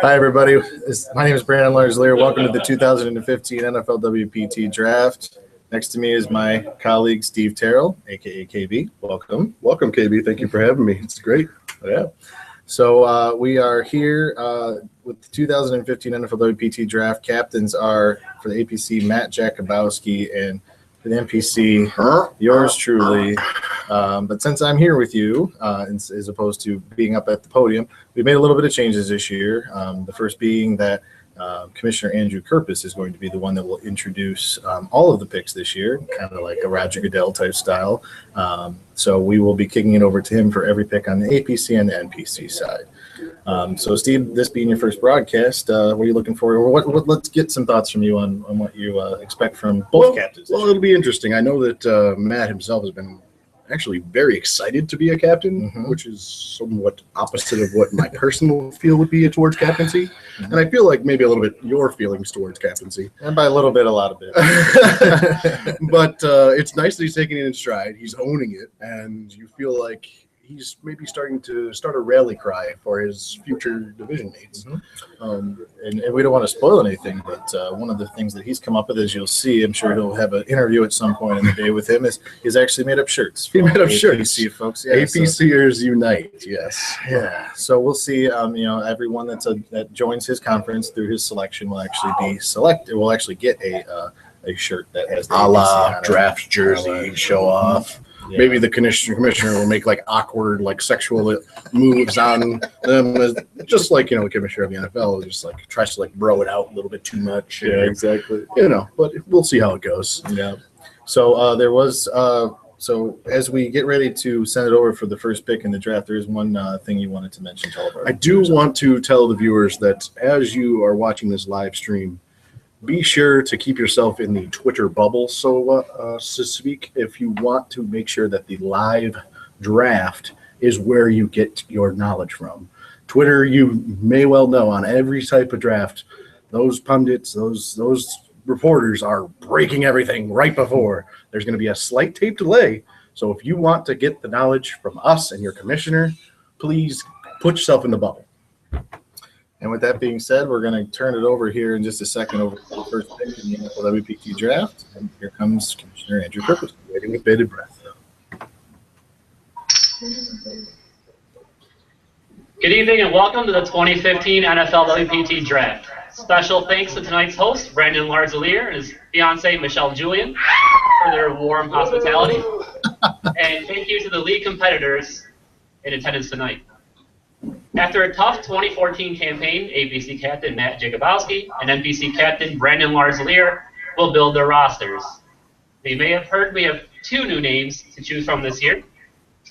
Hi, everybody. My name is Brandon Larsleer. Welcome to the 2015 NFLWPT Draft. Next to me is my colleague, Steve Terrell, a.k.a. KB. Welcome. Welcome, KB. Thank you for having me. It's great. Yeah. So we are here with the 2015 NFLWPT Draft. Captains are, for the APC, Matt Jakubowski, and for the NPC, yours truly. But since I'm here with you, as opposed to being up at the podium, we made a little bit of changes this year. The first being that Commissioner Andrew Kerpis is going to be the one that will introduce all of the picks this year, kind of like a Roger Goodell type style. So we will be kicking it over to him for every pick on the APC and the NPC side. So Steve, this being your first broadcast, what are you looking for? Or let's get some thoughts from you on what you expect from both captains. Well, it'll be interesting. I know that Matt himself has been actually very excited to be a captain, which is somewhat opposite of what my personal feel would be towards captaincy. And I feel like maybe a little bit your feelings towards captaincy. And by a little bit, a lot of it. But it's nice that he's taking it in stride. He's owning it, and you feel like he's maybe starting to start a rally cry for his future division mates. And we don't want to spoil anything, but one of the things that he's come up with, as you'll see, I'm sure he'll have an interview at some point in the day with him, is he's actually made up shirts. He made up shirts. APC folks. Yeah, APCers unite, yes. Yeah. So we'll see, everyone that joins his conference through his selection will actually be selected. Will actually get a shirt that has the a la APC draft jersey, show off. Yeah. Maybe the commissioner will make like awkward, like sexual moves on them, just like the commissioner of the NFL just like tries to like bro it out a little bit too much. Yeah, exactly. But we'll see how it goes. Yeah. So there was so as we get ready to send it over for the first pick in the draft, there is one thing you wanted to mention to all of our viewers. Want to tell the viewers that as you are watching this live stream, be sure to keep yourself in the Twitter bubble, so to speak, if you want to make sure that the live draft is where you get your knowledge from. Twitter, you may well know, on every type of draft, those pundits, those reporters are breaking everything right before. There's going to be a slight tape delay. So if you want to get the knowledge from us and your commissioner, please put yourself in the bubble. And with that being said, we're going to turn it over here in just a second over to the first pick in the NFLWPT Draft. And here comes Commissioner Andrew Kerpis, waiting with bated breath. Good evening and welcome to the 2015 NFLWPT Draft. Special thanks to tonight's host, Brandon Larsleer, and his fiancée, Michelle Julian, for their warm hospitality. And thank you to the league competitors in attendance tonight. After a tough 2014 campaign, APC captain Matt Jakubowski and NPC captain Brandon Larsleer will build their rosters. You may have heard we have two new names to choose from this year.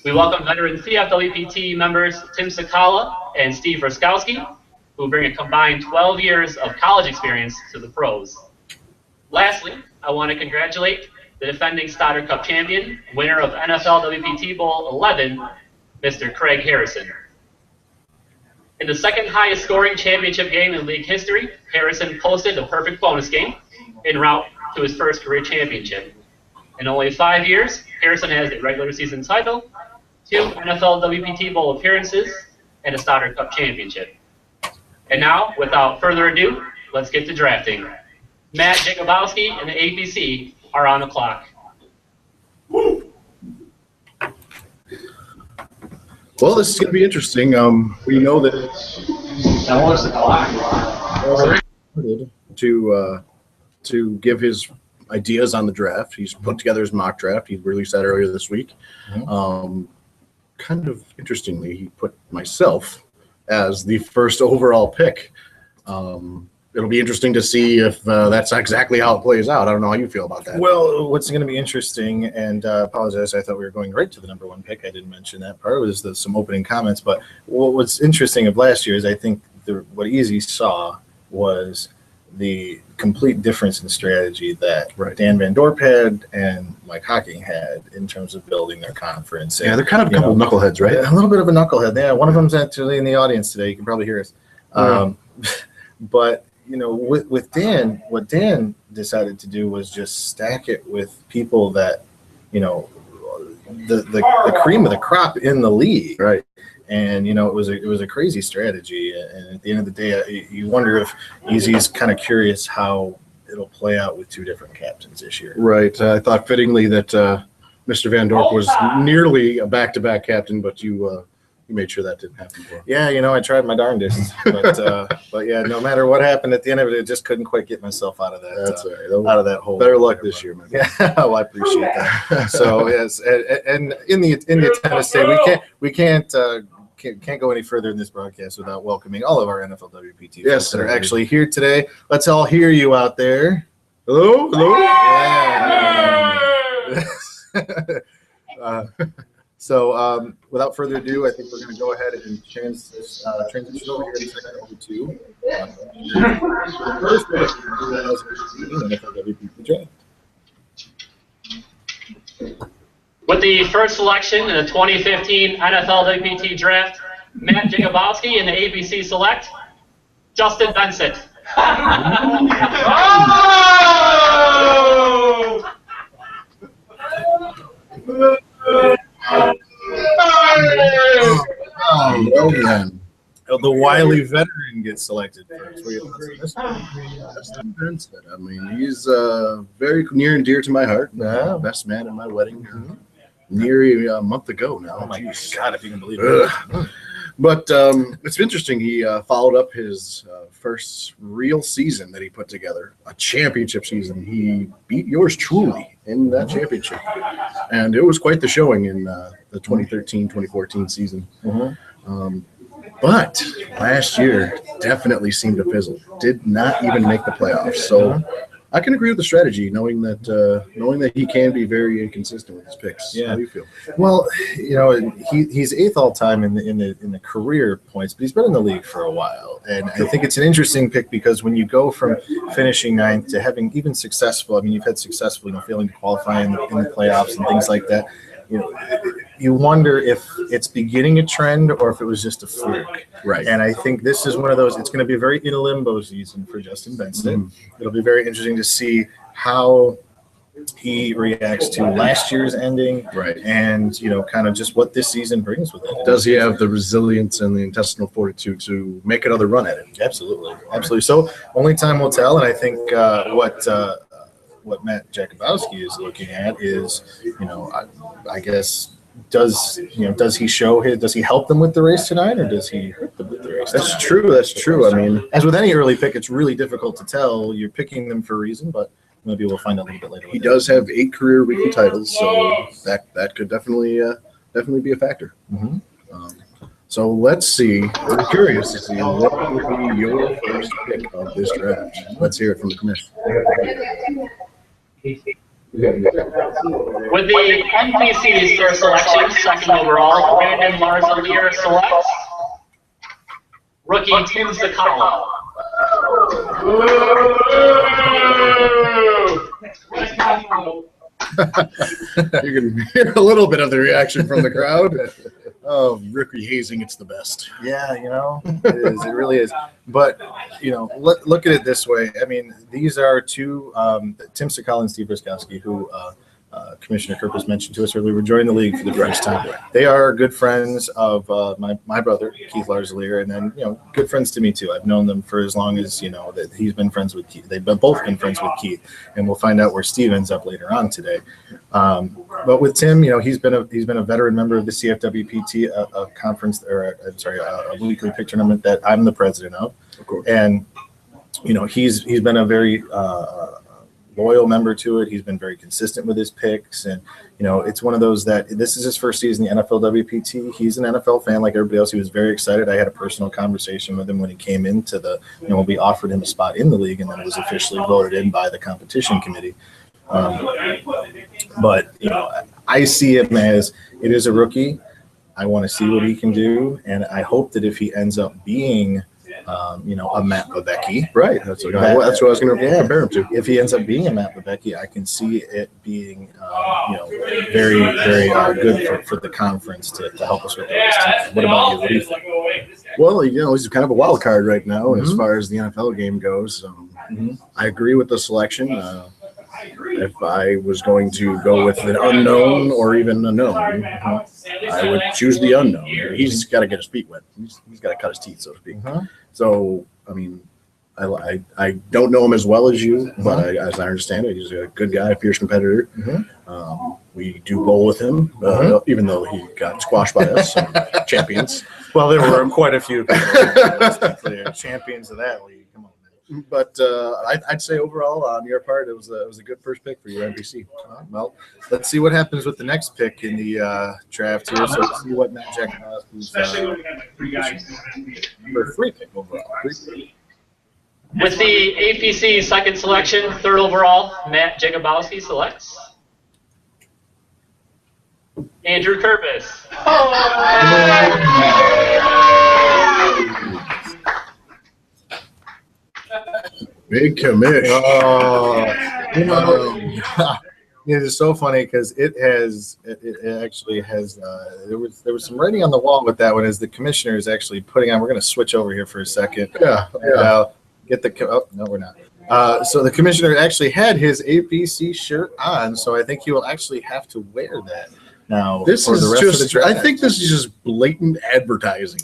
We welcome veteran CFWPT members Tim Sakala and Steve Ruskowski, who bring a combined 12 years of college experience to the pros. Lastly, I want to congratulate the defending Stoddard Cup champion, winner of NFLWPT Bowl 11, Mr. Craig Harrison. In the second highest scoring championship game in league history, Harrison posted a perfect bonus game en route to his first career championship. In only 5 years, Harrison has a regular season title, 2 NFLWPT Bowl appearances, and a Stoddard Cup championship. And now, without further ado, let's get to drafting. Matt Jakubowski and the APC are on the clock. Well, this is going to be interesting. We know that to give his ideas on the draft. He's put together his mock draft. He released that earlier this week. Kind of interestingly, he put myself as the first overall pick. It'll be interesting to see if that's exactly how it plays out. I don't know how you feel about that. Well, what's going to be interesting, and apologize, I thought we were going right to the number one pick. I didn't mention that part. It was some opening comments. But what's interesting of last year is I think what Easy saw was the complete difference in strategy that Dan Van Dorp had and Mike Hocking had in terms of building their conference. Yeah, they're kind of a couple knuckleheads, right? A little bit of a knucklehead. Yeah, one of them's actually in the audience today. You can probably hear us. But with Dan, what Dan decided to do was just stack it with people that, the cream of the crop in the league. Right. And it was a crazy strategy. And at the end of the day, you wonder if Easy's kind of curious how it'll play out with two different captains this year. Right. I thought fittingly that Mr. Van Dorp was nearly a back-to-back captain, but you made sure that didn't happen for him. Yeah, I tried my darndest, but yeah, no matter what happened at the end of it, I just couldn't quite get myself out of that. That's all right. Out of that hole. Better luck this year, man. Yeah, well, I appreciate that. So yes, and in the attempt to say we can't go any further in this broadcast without welcoming all of our NFLWPT folks that are actually here today. Let's all hear you out there. Hello, hello. Yeah. So without further ado, I think we're going to go ahead and transition over here in second over to the first pick of the NFLWPT Draft. With the first selection in the 2015 NFLWPT Draft, Matt Jacobowski in the ABC Select, Justin Benson. The wily veteran gets selected first. Justin Benson. I mean, he's very near and dear to my heart. Best man at my wedding near a month ago now. Oh my God, if you can believe it. But it's interesting. He followed up his first real season that he put together, a championship season. He beat yours truly in that championship. And it was quite the showing in the 2013-2014 season. But last year definitely seemed to fizzle. Did not even make the playoffs. So I can agree with the strategy, knowing that he can be very inconsistent with his picks. Yeah. How do you feel? Well, he's eighth all time in the career points, but he's been in the league for a while, and I think it's an interesting pick because when you go from finishing ninth to having even successful, I mean, you've had successful, failing to qualify in the playoffs and things like that. You wonder if it's beginning a trend or if it was just a fluke. Right. And I think this is one of those. It's going to be a very in limbo season for Justin Benson. It'll be very interesting to see how he reacts to last year's ending, right? And kind of just what this season brings with it. Does he have the resilience and the intestinal fortitude to make another run at it? Absolutely. So only time will tell. And I think what Matt Jacobowski is looking at is, I guess, does he help them with the race tonight, or does he hurt them with the race tonight? That's true. I mean, as with any early pick, it's really difficult to tell. You're picking them for a reason, but maybe we'll find out a little bit later. He does have 8 career weekly titles, so that could definitely be a factor. So let's see. We're curious to see what would be your first pick of this draft. Let's hear it from the commission. With the NPC's first selection, second overall, Brandon Larzalier selects rookie Tim Sakala. You can hear a little bit of the reaction from the crowd. Oh, rookie hazing, it's the best. Yeah, it is. It really is. But, look at it this way. I mean, these are two, Tim Sakala and Steve Briskowski, who Commissioner Kirkus mentioned to us earlier, were joining the league for the first time. They are good friends of my brother, Keith Larzalier, and then, good friends to me, too. I've known them for as long as, that he's been friends with Keith. They've both been friends with Keith, and we'll find out where Steve ends up later on today. But with Tim, he's been a veteran member of the CFWPT, a conference, a weekly pick tournament that I'm the president of. Of course. And, he's been a very loyal member to it. He's been very consistent with his picks, and it's one of those that this is his first season in the NFLWPT. He's an NFL fan like everybody else. He was very excited. I had a personal conversation with him when he came into when we offered him a spot in the league, and then it was officially voted in by the competition committee. But I see him as it is a rookie. I want to see what he can do, and I hope that if he ends up being a Matt Bebeki. Right. That's what I was going to compare him to. If he ends up being a Matt Bebeki, I can see it being, very, very good for the conference to help us with the race team. What about you? What do you think? Well, he's kind of a wild card right now as far as the NFL game goes. I agree with the selection. If I was going to go with an unknown or even a known, I would choose the unknown. He's got to get his feet wet. He's got to cut his teeth, so to speak. So, I mean, I don't know him as well as you, but as I understand it, he's a good guy, a fierce competitor. We do bowl with him, even though he got squashed by us, champions. Well, there were quite a few people champions of that league. Come on, man. But I'd say overall, on your part, it was a good first pick for your NPC. Well, let's see what happens with the next pick in the draft here. So let's see what Matt Jakubowski's free pick overall. With the APC second selection, third overall, Matt Jakubowski selects Andrew Kerpis. Big commish. It is so funny because it actually has there was some writing on the wall with that one as the commissioner is actually putting on. We're going to switch over here for a second. Get the no, we're not. So the commissioner actually had his APC shirt on, so I think he will actually have to wear that now. This for is the rest just. of the draft. I think this is just blatant advertising,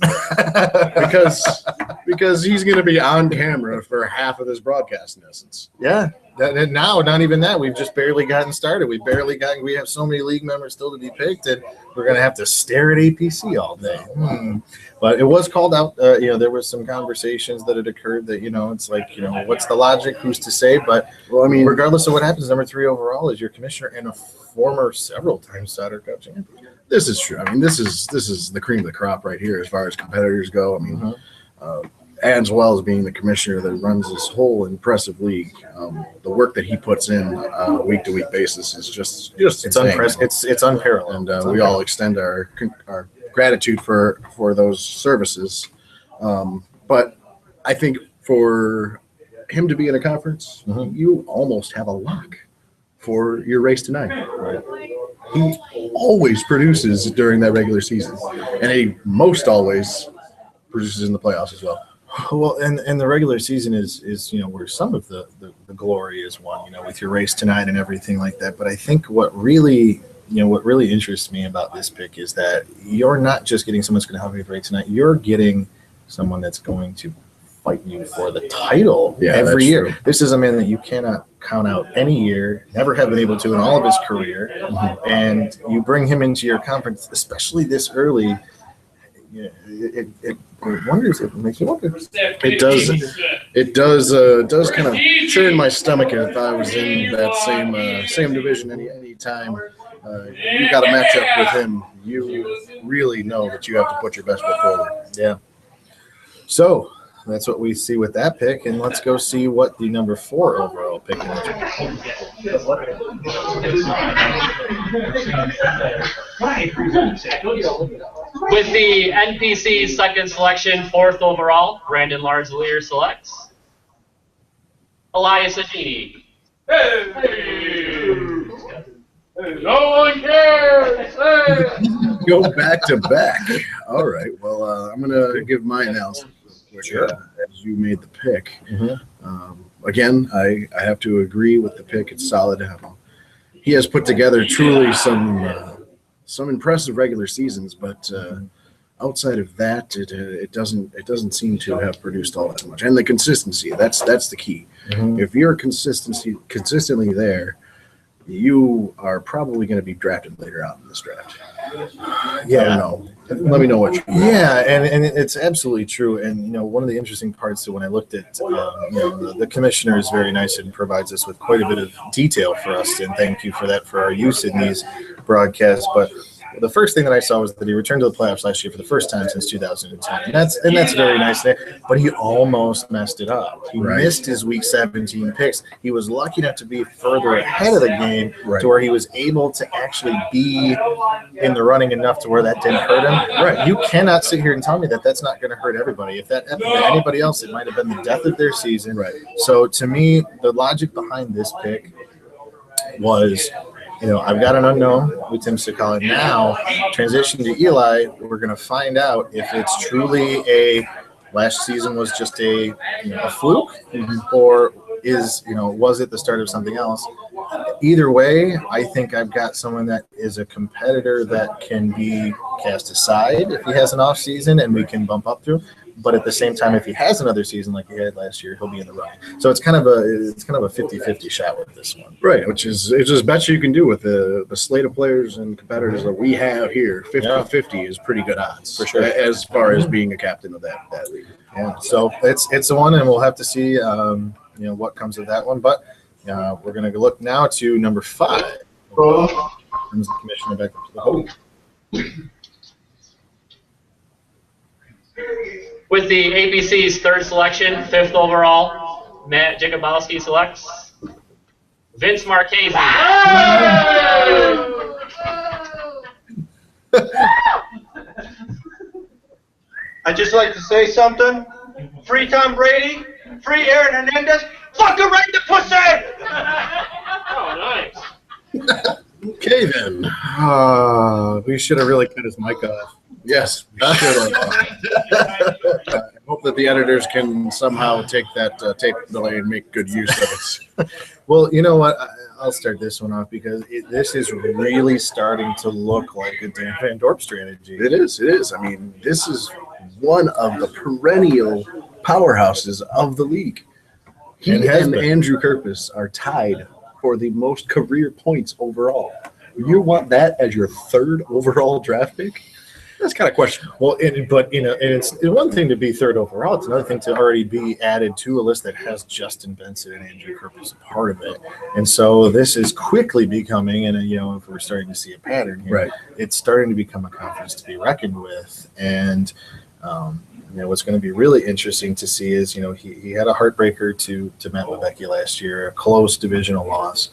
because he's going to be on camera for half of this broadcast in essence. Yeah. And now, not even that. We've just barely gotten started. We have so many league members still to be picked, and we're going to have to stare at APC all day. But it was called out. There was some conversations that had occurred that, it's like, what's the logic? Who's to say? But, well, I mean, regardless of what happens, number 3 overall is your commissioner and a former several-time Sauter Cup champion. This is true. I mean, this is the cream of the crop right here as far as competitors go. I mean, as well as being the commissioner that runs this whole impressive league, the work that he puts in on a week-to-week basis is just it's unprecedented. It's unparalleled. And we all extend our gratitude for those services. But I think for him to be in a conference, you almost have a lock for your race tonight. He always produces during that regular season, and he most always produces in the playoffs as well. Well, and the regular season is where some of the glory is won, with your race tonight and everything like that. But I think what really interests me about this pick is that you're not just getting someone that's going to help you race tonight. You're getting someone that's going to fight you for the title every year. True. This is a man that you cannot count out any year, never have been able to in all of his career. And you bring him into your conference, especially this early. It wonders. It makes you wonder. It does kind of churn my stomach if I was in that same division any time. You got a match up with him. You really know that you have to put your best foot forward. Yeah. So that's what we see with that pick, and let's go see what the number 4 overall pick is. With the NPC second selection, 4th overall, Brandon Larzalier selects Elias Agini. No one cares. Go back to back. All right. Well, I'm going to give my analysis. As you made the pick. Again, I have to agree with the pick. It's solid. He has put together truly some impressive regular seasons, but outside of that, it doesn't seem to have produced all that much. And the consistency, that's the key. If you're consistently there, you are probably going to be drafted later on in this draft. Yeah. I don't know. Let me know what you think. Yeah, and it's absolutely true. And, one of the interesting parts when I looked at, the commissioner is very nice and provides us with quite a bit of detail for us. And thank you for that, for our use in these broadcasts. But the first thing that I saw was that he returned to the playoffs last year for the first time since 2010. And that's very nice there. But he almost messed it up. He missed his Week 17 picks. He was lucky enough to be further ahead of the game to where he was able to actually be in the running enough to where that didn't hurt him. Right. You cannot sit here and tell me that that's not going to hurt everybody. If that happened to anybody else, it might have been the death of their season. Right. So to me, the logic behind this pick was – I've got an unknown with Tim Sakala. Now, transition to Eli, we're going to find out if it's truly last season was just a fluke, or was it the start of something else? either way, I think I've got someone that is a competitor that can be cast aside if he has an off season and we can bump up through. But at the same time, if he has another season like he had last year, he'll be in the running. So it's kind of a 50-50 shot with this one. Right, which is it's as best you can do with the slate of players and competitors that we have here. 50-50 is pretty good odds for sure as far as being a captain of that league. Yeah, so it's the one, and we'll have to see what comes of that one. But we're going to look now to number 5. Comes the commissioner back up to the podium. With the APC's 3rd selection, 5th overall, Matt Jakubowski selects Vince Marchese. I'd just like to say something. Free Tom Brady, free Aaron Hernandez, fucking right the pussy! Oh, nice. Okay, then. We should have really cut his mic off. Yes, we should have. I hope that the editors can somehow take that tape delay and make good use of it. Well, you know what? I'll start this one off because this is really starting to look like a Dan Van Dorp strategy. It is. I mean, this is one of the perennial powerhouses of the league. He and Andrew Kirpus are tied for the most career points overall. You want that as your 3rd overall draft pick? That's kind of questionable. Well, it's one thing to be 3rd overall. It's another thing to already be added to a list that has Justin Benson and Andrew Kirpus a part of it. And so this is quickly becoming, and if we're starting to see a pattern here, right, it's starting to become a conference to be reckoned with. And what's going to be really interesting to see is he had a heartbreaker to Matt Lebecky last year, a close divisional loss.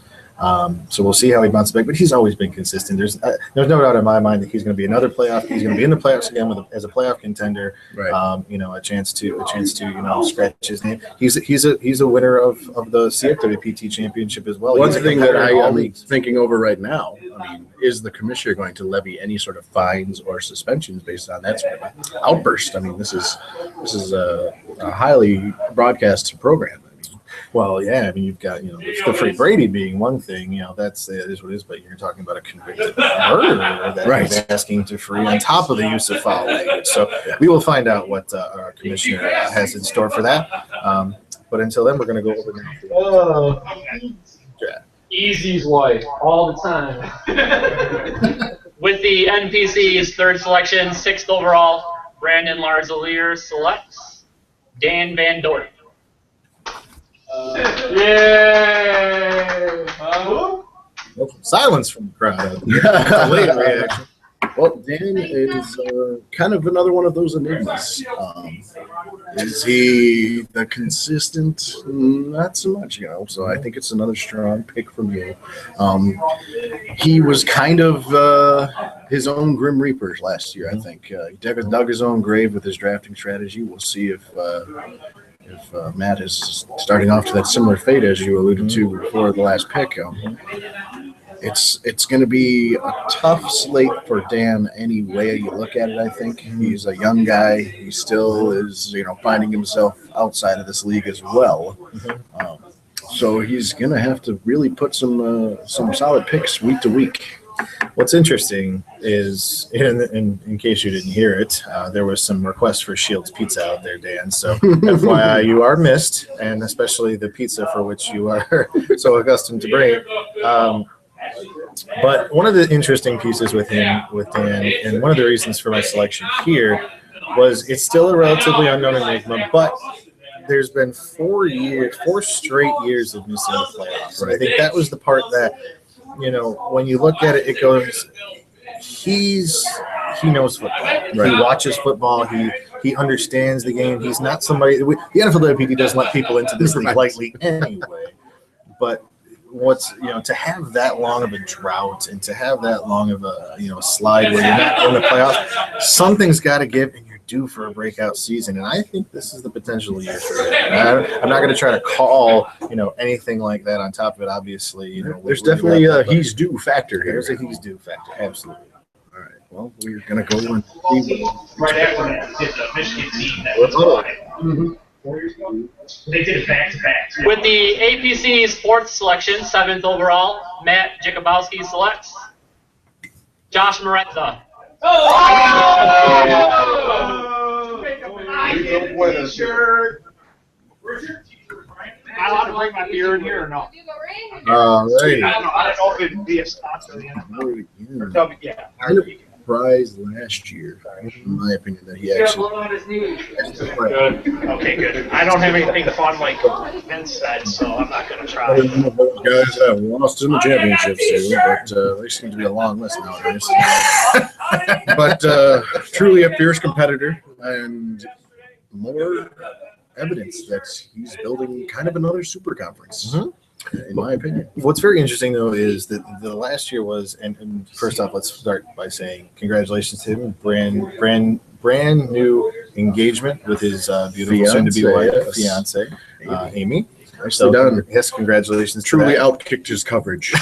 So we'll see how he bounces back, but he's always been consistent. There's no doubt in my mind that he's going to be another playoff. He's going to be in the playoffs again as a playoff contender. Right. A chance to scratch his name. He's a winner of the CFWPT championship as well. One thing that I am thinking over right now, is the commissioner going to levy any sort of fines or suspensions based on that sort of outburst? This is a highly broadcast program. Well, yeah, you've got, the free Brady being one thing, that is what it is, but you're talking about a convicted murderer that is asking to free on top of the use of foul language. So we will find out what our commissioner has in store for that. But until then, we're going to go over now. Easy's wife, all the time. With the NPC's 3rd selection, 6th overall, Brandon Larzalier selects Dan Van Dorp. Yay! Silence from the crowd. Late reaction. Well, Dan is kind of another one of those enigmas. Is he the consistent? Not so much, So I think it's another strong pick from you. He was kind of his own Grim Reaper last year, I think. He dug his own grave with his drafting strategy. We'll see if Matt is starting off to that similar fate as you alluded to before the last pick. It's going to be a tough slate for Dan any way you look at it, I think. He's a young guy. He still is, finding himself outside of this league as well. So he's going to have to really put some solid picks week to week. What's interesting is, in case you didn't hear it, there was some requests for Shields Pizza out there, Dan. So FYI, you are missed, and especially the pizza for which you are so accustomed to bring. But one of the interesting pieces with Dan, and one of the reasons for my selection here, was it's still a relatively unknown enigma, but there's been 4 straight years of missing the playoffs. And I think that was the part that, when you look at it, it goes, he knows football. Right. He watches football. He understands the game. He's not somebody. The NFLWPT doesn't let people into this league lightly anyway. But to have that long of a drought and to have that long of a slide where you're not in the playoffs, something's got to give, and you're due for a breakout season. And I think this is the potential year for it. I'm not going to try to call anything like that on top of it. Obviously, there's definitely a he's due factor here. There's a he's due factor, absolutely. All right. Well, we're going to go and see. Right after that, it's a Michigan team that Let's go. They did it back to back. With the APC's fourth selection, 7th overall, Matt Jakubowski selects Josh Moretza. T-shirt. Am I allowed to bring my beer in here or no? Right. I don't know. I don't know if it'd be a sponsor of the NFL. Tell me, yeah. Surprised last year, in my opinion, that he actually. Good. Okay, good. I don't have anything fun like Vince said, so I'm not going to try. Those guys have lost in the championships too, but they seem to be a long list nowadays. But truly a fierce competitor and more evidence that he's building kind of another super conference, in my opinion. What's very interesting, though, is that the last year was, and first off, let's start by saying congratulations to him. Brand new engagement with his beautiful soon-to-be wife, fiance, Amy. Nicely done. Yes, congratulations. Truly outkicked his coverage.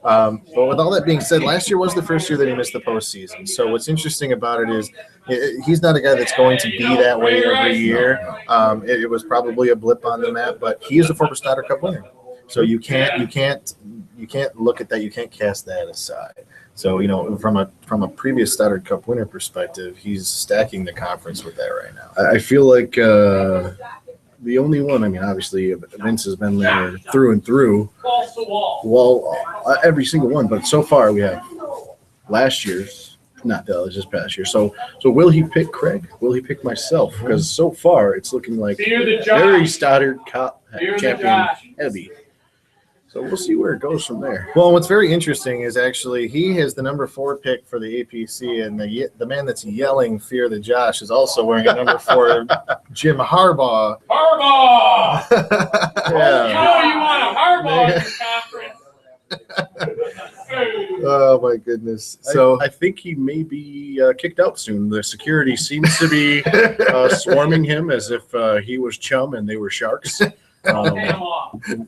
But with all that being said, last year was the first year that he missed the postseason. So what's interesting about it is he's not a guy that's going to be that way every year. It was probably a blip on the map, but he is a former Stoddard Cup winner. So you can't look at that. You can't cast that aside. So from a previous Stoddard Cup winner perspective, he's stacking the conference with that right now. I feel like the only one, I mean, obviously, Vince has been there through and through. Well, every single one, but so far we have last year's, not that, it was just past year. So will he pick Craig? Will he pick myself? Because so far it's looking like very Stoddard Cup champion heavy. So we'll see where it goes from there. Well, what's very interesting is actually he has the number 4 pick for the APC, and the man that's yelling "Fear the Josh" is also wearing a number 4, Jim Harbaugh. Harbaugh! Yeah. You want a Harbaugh in the conference. Oh my goodness! So I think he may be kicked out soon. The security seems to be swarming him as if he was chum and they were sharks.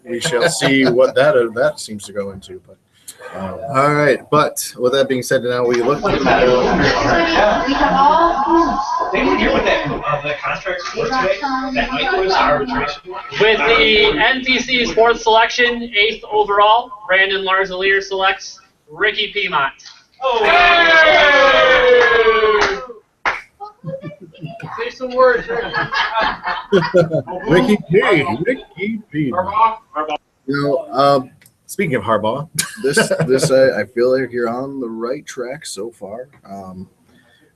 We shall see what that seems to go into. But all right, but with that being said, now we look. They were doing that contract sport today. That night was arbitration. With the NPC's fourth selection, 8th overall, Brandon Larzalier selects Ricky Piedmont. Say some words. Ricky P. Speaking of Harbaugh, this I feel like you're on the right track so far.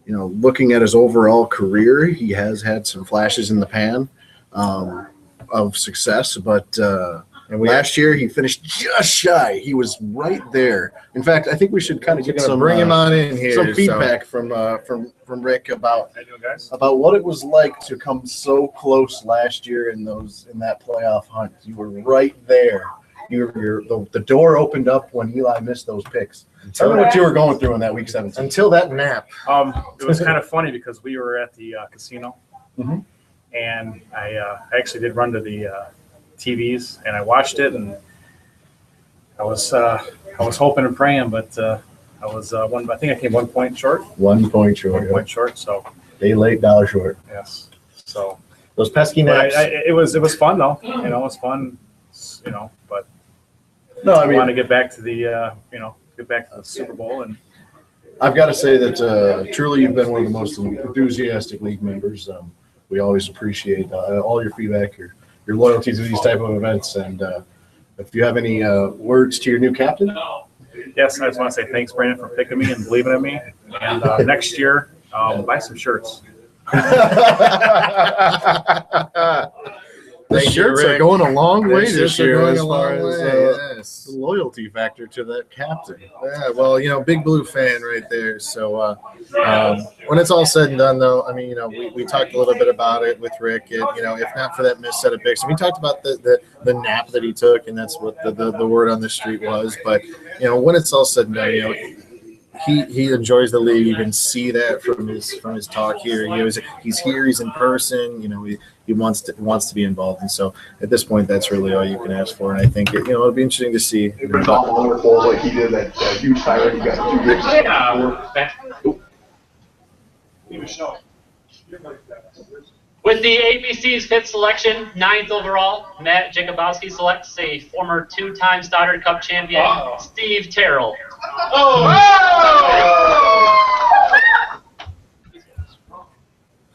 Looking at his overall career, he has had some flashes in the pan of success, but last year he finished just shy. He was right there. In fact, I think we should kind of get some bring him on in here. Some feedback from Rick about what it was like to come so close last year in that playoff hunt. You were right there. The door opened up when Eli missed those picks. Tell me what you were going through in that week 17. Until that nap. It was kind of funny because we were at the casino, and I actually did run to the TVs and I watched it, and I was hoping and praying, but I was I think I came 1 point short. 1 point short. 1 point short. So day late, dollar short. yes. So Those pesky naps. it was fun though. It was fun. But No, I mean, want to get back to the get back to the Super Bowl, and I've got to say that truly you've been one of the most enthusiastic league members. We always appreciate all your feedback, your loyalty to these type of events, and if you have any words to your new captain. yes, I just want to say thanks, Brandon, for picking me and believing in me. And next year, buy some shirts. The shirts are going a long way this year as far the as the loyalty factor to that captain. Yeah, well, Big Blue fan right there. So when it's all said and done, though, I mean, we talked a little bit about it with Rick. And, if not for that missed set of picks, and we talked about the nap that he took, and that's what the word on the street was. But when it's all said and done, he enjoys the league. You can see that from his talk here. He's here. He's in person. He wants to be involved, and so at this point, that's really all you can ask for. And I think it'll be interesting to see. If it's all wonderful like he did that huge siren, he got 2 games. With the ABC's 5th selection, 9th overall, Matt Jakubowski selects a former 2-time Stoddard Cup champion, Steve Terrell.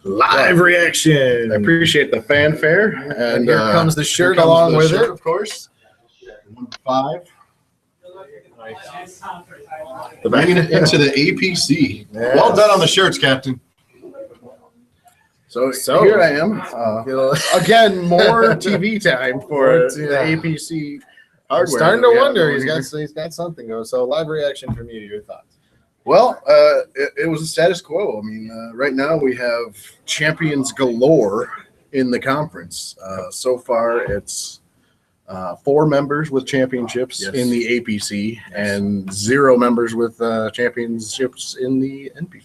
Live reaction. I appreciate the fanfare. And here comes the shirt along with it, of course. 5. Bringing it into the APC. Yes. Well done on the shirts, Captain. So here I am. Again, more TV time for the APC hardware. Starting to wonder. He's got something going. So live reaction from you. Your thoughts? Well, it was a status quo. I mean, right now we have champions galore in the conference. So far, it's 4 members with championships in the APC and 0 members with championships in the NP.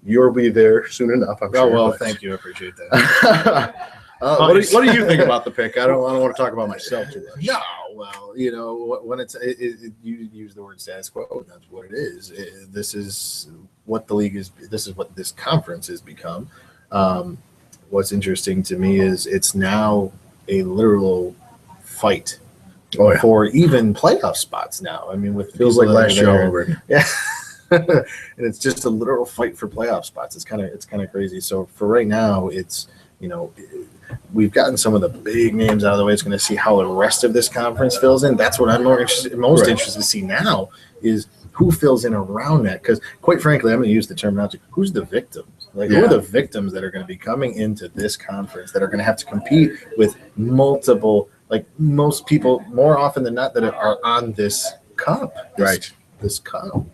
You'll be there soon enough, I'm sure. Well, thank you. I appreciate that. What do you think about the pick? I don't want to talk about myself too much. No, well, when you use the word status quo, that's what it is. This is what the league is. This is what this conference has become. What's interesting to me is it's now a literal fight for even playoff spots now. I mean, with feels like last year all over again. Yeah. And it's just a literal fight for playoff spots. It's kind of crazy. So for right now, it's we've gotten some of the big names out of the way. It's going to see how the rest of this conference fills in. That's what I'm most interested to see now is who fills in around that. Because quite frankly, I'm going to use the terminology. Who's the victims? Who are the victims that are going to be coming into this conference that are going to have to compete with multiple, most people more often than not that are on this cup. This cup.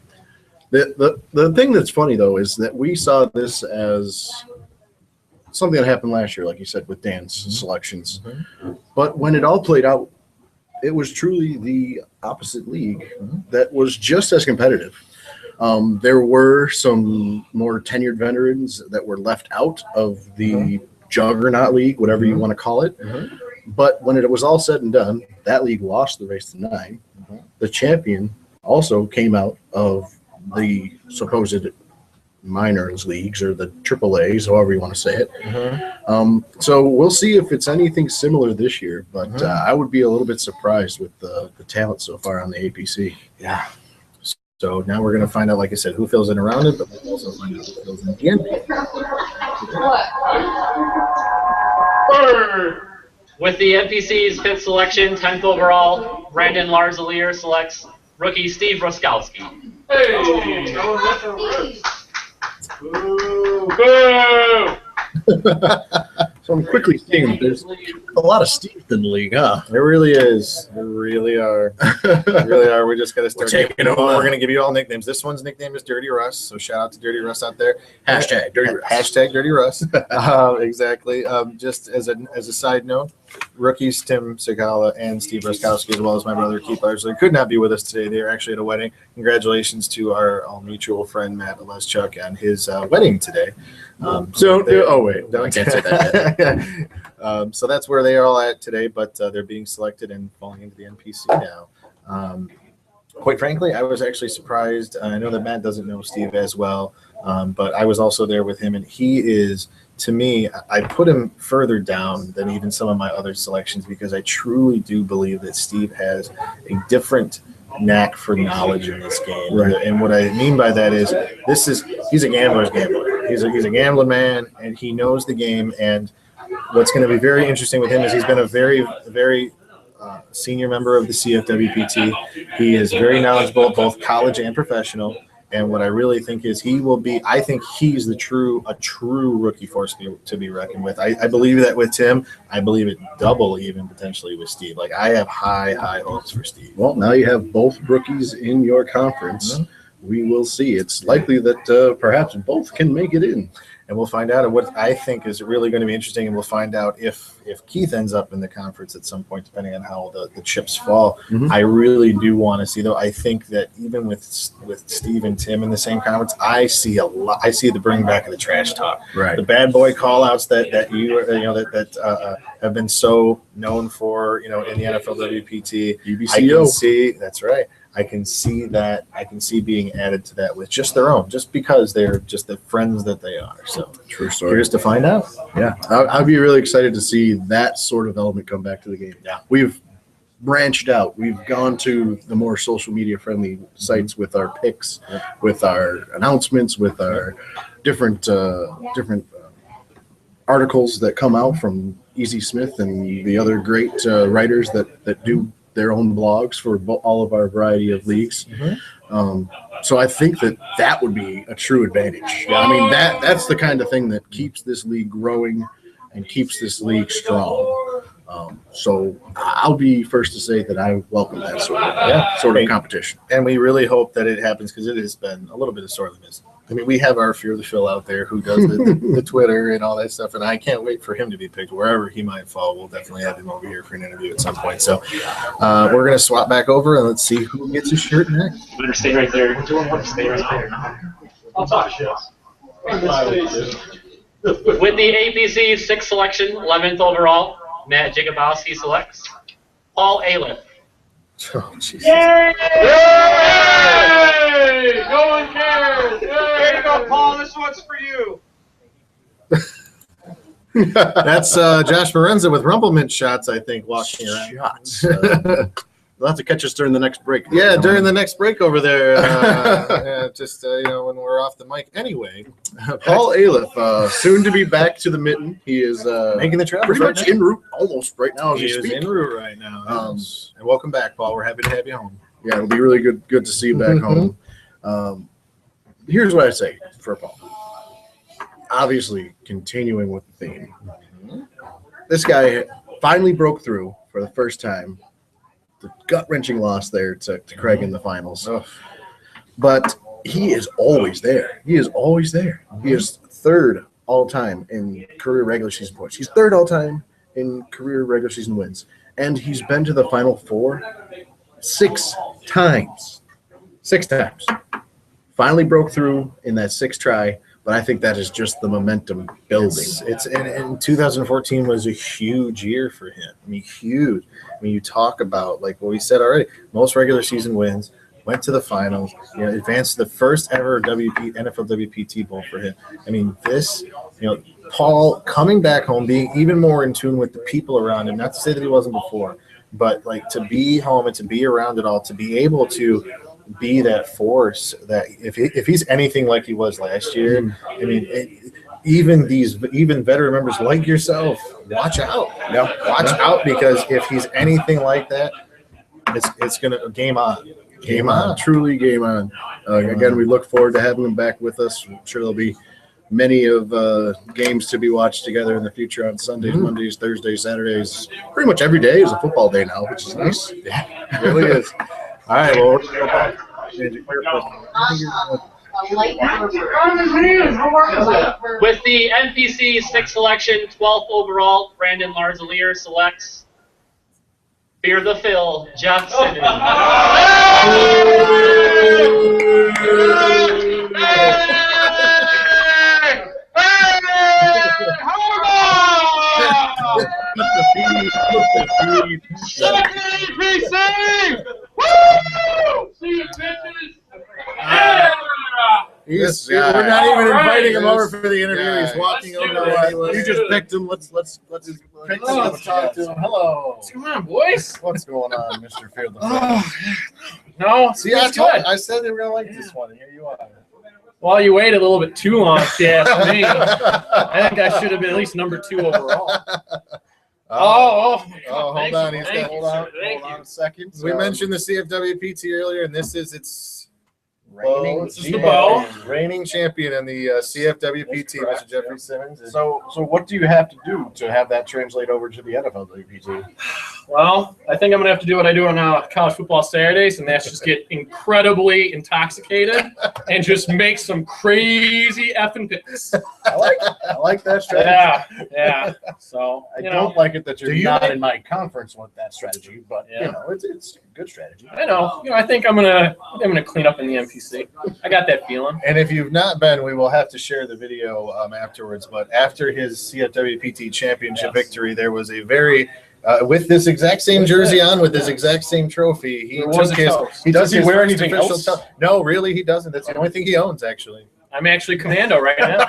The thing that's funny, though, is that we saw this as something that happened last year, like you said, with Dan's selections. But when it all played out, it was truly the opposite league that was just as competitive. There were some more tenured veterans that were left out of the juggernaut league, whatever you want to call it. But when it was all said and done, that league lost the race to 9. The champion also came out of the supposed minors leagues or the AAAs, however you want to say it. So we'll see if it's anything similar this year, but I would be a little bit surprised with the talent so far on the APC. Yeah. So now we're going to find out, like I said, who fills in around it, but we'll also find out who fills in at the end. With the NPC's 5th selection, 10th overall, Brandon Larzalier selects rookie Steve Roskowski. So I'm quickly seeing there's a lot of Steve in the league, huh? There really is. There really are. Really are. We just got to start taking over. We're going to give you all nicknames. This one's nickname is Dirty Russ. So shout out to Dirty Russ out there. Hashtag Dirty Russ. Hashtag Dirty Russ. Exactly. Just as a side note, rookies Tim Segala and Steve Roskowski, as well as my brother Keith Larsley, could not be with us today. They are actually at a wedding. Congratulations to our all mutual friend Matt Oleschuk on his wedding today. I can't say that yet. So that's where they are all at today, but they're being selected and falling into the NPC now. Quite frankly, I was actually surprised. I know that Matt doesn't know Steve as well, but I was also there with him, and he is, to me, I put him further down than even some of my other selections because I truly do believe that Steve has a different knack for knowledge in this game. And what I mean by that is he's a gambler's gambler. He's a gambling man, and he knows the game. And what's going to be very interesting with him is he's been a very, very senior member of the CFWPT. He is very knowledgeable, both college and professional. And what I really think is I think he's a true rookie force to be reckoned with. I believe that with Tim. I believe it double even potentially with Steve. I have high hopes for Steve. Well, now you have both rookies in your conference. We will see. It's likely that perhaps both can make it in. And we'll find out. And what I think is really going to be interesting, and we'll find out if Keith ends up in the conference at some point, depending on how the chips fall. I really do want to see, though. I think that even with Steve and Tim in the same conference, I see a lot. I see the bring back of the trash talk, the bad boy call outs that have been so known for in the NFLWPT. UBCO. I can see that's right. I can see that. I can see being added to that with just their own, just because they're just the friends that they are. So True story. curious to find out. Yeah, I'd be really excited to see that sort of element come back to the game. Yeah. We've branched out. We've gone to the more social media friendly sites with our picks, with our announcements, with our different articles that come out from Easy Smith and the other great writers that do their own blogs for all of our variety of leagues. So I think that would be a true advantage. I mean, that's the kind of thing that keeps this league growing and keeps this league strong. So I'll be first to say that I welcome that sort of competition. And we really hope that it happens because it has been a little bit of sorely missed. I mean, we have our Fear the Phil out there who does the Twitter and all that stuff, and I can't wait for him to be picked wherever he might fall. We'll definitely have him over here for an interview at some point. So we're going to swap back over and let's see who gets his shirt next. Better stay right there. Stay right there. I'll talk shit. With the APC 6th selection, 11th overall, Matt Jacobowski selects Paul Aliff. Oh, Jesus. Yay! No one cares. There you go, Paul. This one's for you. That's Josh Morenza with Rumplemint shots, I think, walking around. Shots. They'll have to catch us during the next break. Yeah, during the next break over there, when we're off the mic. Anyway, Paul Aliff, soon to be back to the mitten. He is making the travel pretty much en route almost right now as He we is speak. en route right now. And welcome back, Paul. We're happy to have you home. Yeah, it'll be really good to see you back home. Here's what I say for Paul. Obviously, continuing with the theme. This guy finally broke through for the first time. The gut-wrenching loss there to Craig in the finals. But he is always there. He is always there. He is third all-time in career regular season points. He's third all-time in career regular season wins. And he's been to the Final Four 6 times. 6 times. Finally broke through in that 6th try, but I think that is just the momentum building. And 2014 was a huge year for him. I mean, huge. I mean, you talk about, like what we said already, most regular season wins, went to the finals, advanced to the first ever NFLWPT Bowl for him. I mean, Paul coming back home, being even more in tune with the people around him, not to say that he wasn't before, but like to be home and to be around it all, to be able to be that force that if he's anything like he was last year, I mean, even veteran members like yourself, watch out. Watch out, because if he's anything like that, it's gonna game on. Game on. Truly game on. Again, we look forward to having him back with us. I'm sure there'll be many of games to be watched together in the future on Sundays, Mondays, Thursdays, Saturdays. Pretty much every day is a football day now, which is nice. Yeah, it really is. All right, well, we're going to go back. With the NPC 6th selection, 12th overall, Brandon Larzalier selects Fear the Phil, Jeff Simmons. We're not even inviting him over for the interview. He's walking over. You just picked him. Let's talk to him. Hello. What's going on, boys? What's going on, Mr. Field? No, See, I said they were gonna like this one. Here you are. Well, you waited a little bit too long, if you ask me. I think I should have been at least number 2 overall. Hold Thank on. you. He's Thank got you, hold on. sir. Thank Hold you. on a second. We mentioned the CFWPT earlier, and this is its reigning champion in the CFWPT, Mr. Jeffrey Simmons. So what do you have to do to have that translate over to the NFLWPT? Well, I think I'm going to have to do what I do on college football Saturdays, and that's just get incredibly intoxicated and just make some crazy effing picks. I like that strategy. Yeah. So, I don't like it that you're not in my conference with that strategy, but Yeah. it's a good strategy. I know. I think I'm gonna clean up in the NPC. I got that feeling. And if you've not been, we will have to share the video afterwards. But after his CFWPT championship victory, there was a very with this exact same jersey on, with this exact same trophy. He was took a his. toast. Does he took his wear first anything official else? toast. No, really, he doesn't. That's the only thing he owns, actually. I'm actually commando right now,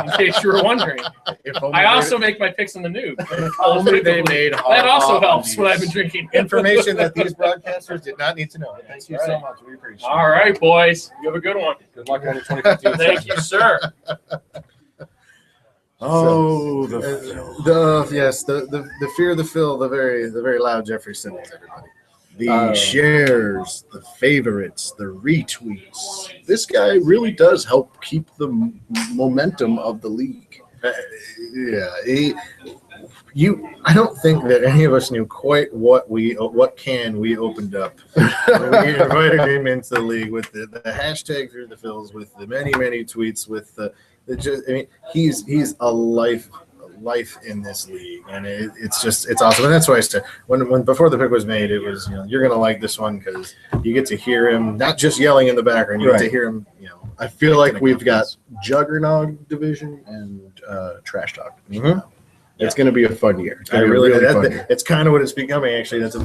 in case you were wondering. If only I they- also make my picks in the news. Only they made That also helps undies. when I've been drinking. information that these broadcasters did not need to know. Thank you so much. We appreciate it. All right, boys. You have a good one. Good luck on your 2015. Thank you, sir. Oh, the the fear of the Phil, the very loud Jeffrey Simmons, everybody. The shares, the favorites, the retweets. This guy really does help keep the momentum of the league. I don't think that any of us knew quite what can we opened up when we invited him into the league with the hashtag through the Phils, with the many tweets, with the just. I mean, he's a life in this league, and it's awesome. And that's why when before the pick was made, it was you're gonna like this one because you get to hear him not just yelling in the background, you get to hear him. I feel like we've got Juggernaut division and Trash Talk. Mm-hmm. It's going to be a fun year. It's I going to be really, a really fun year. it's kind of what it's becoming. Actually, that's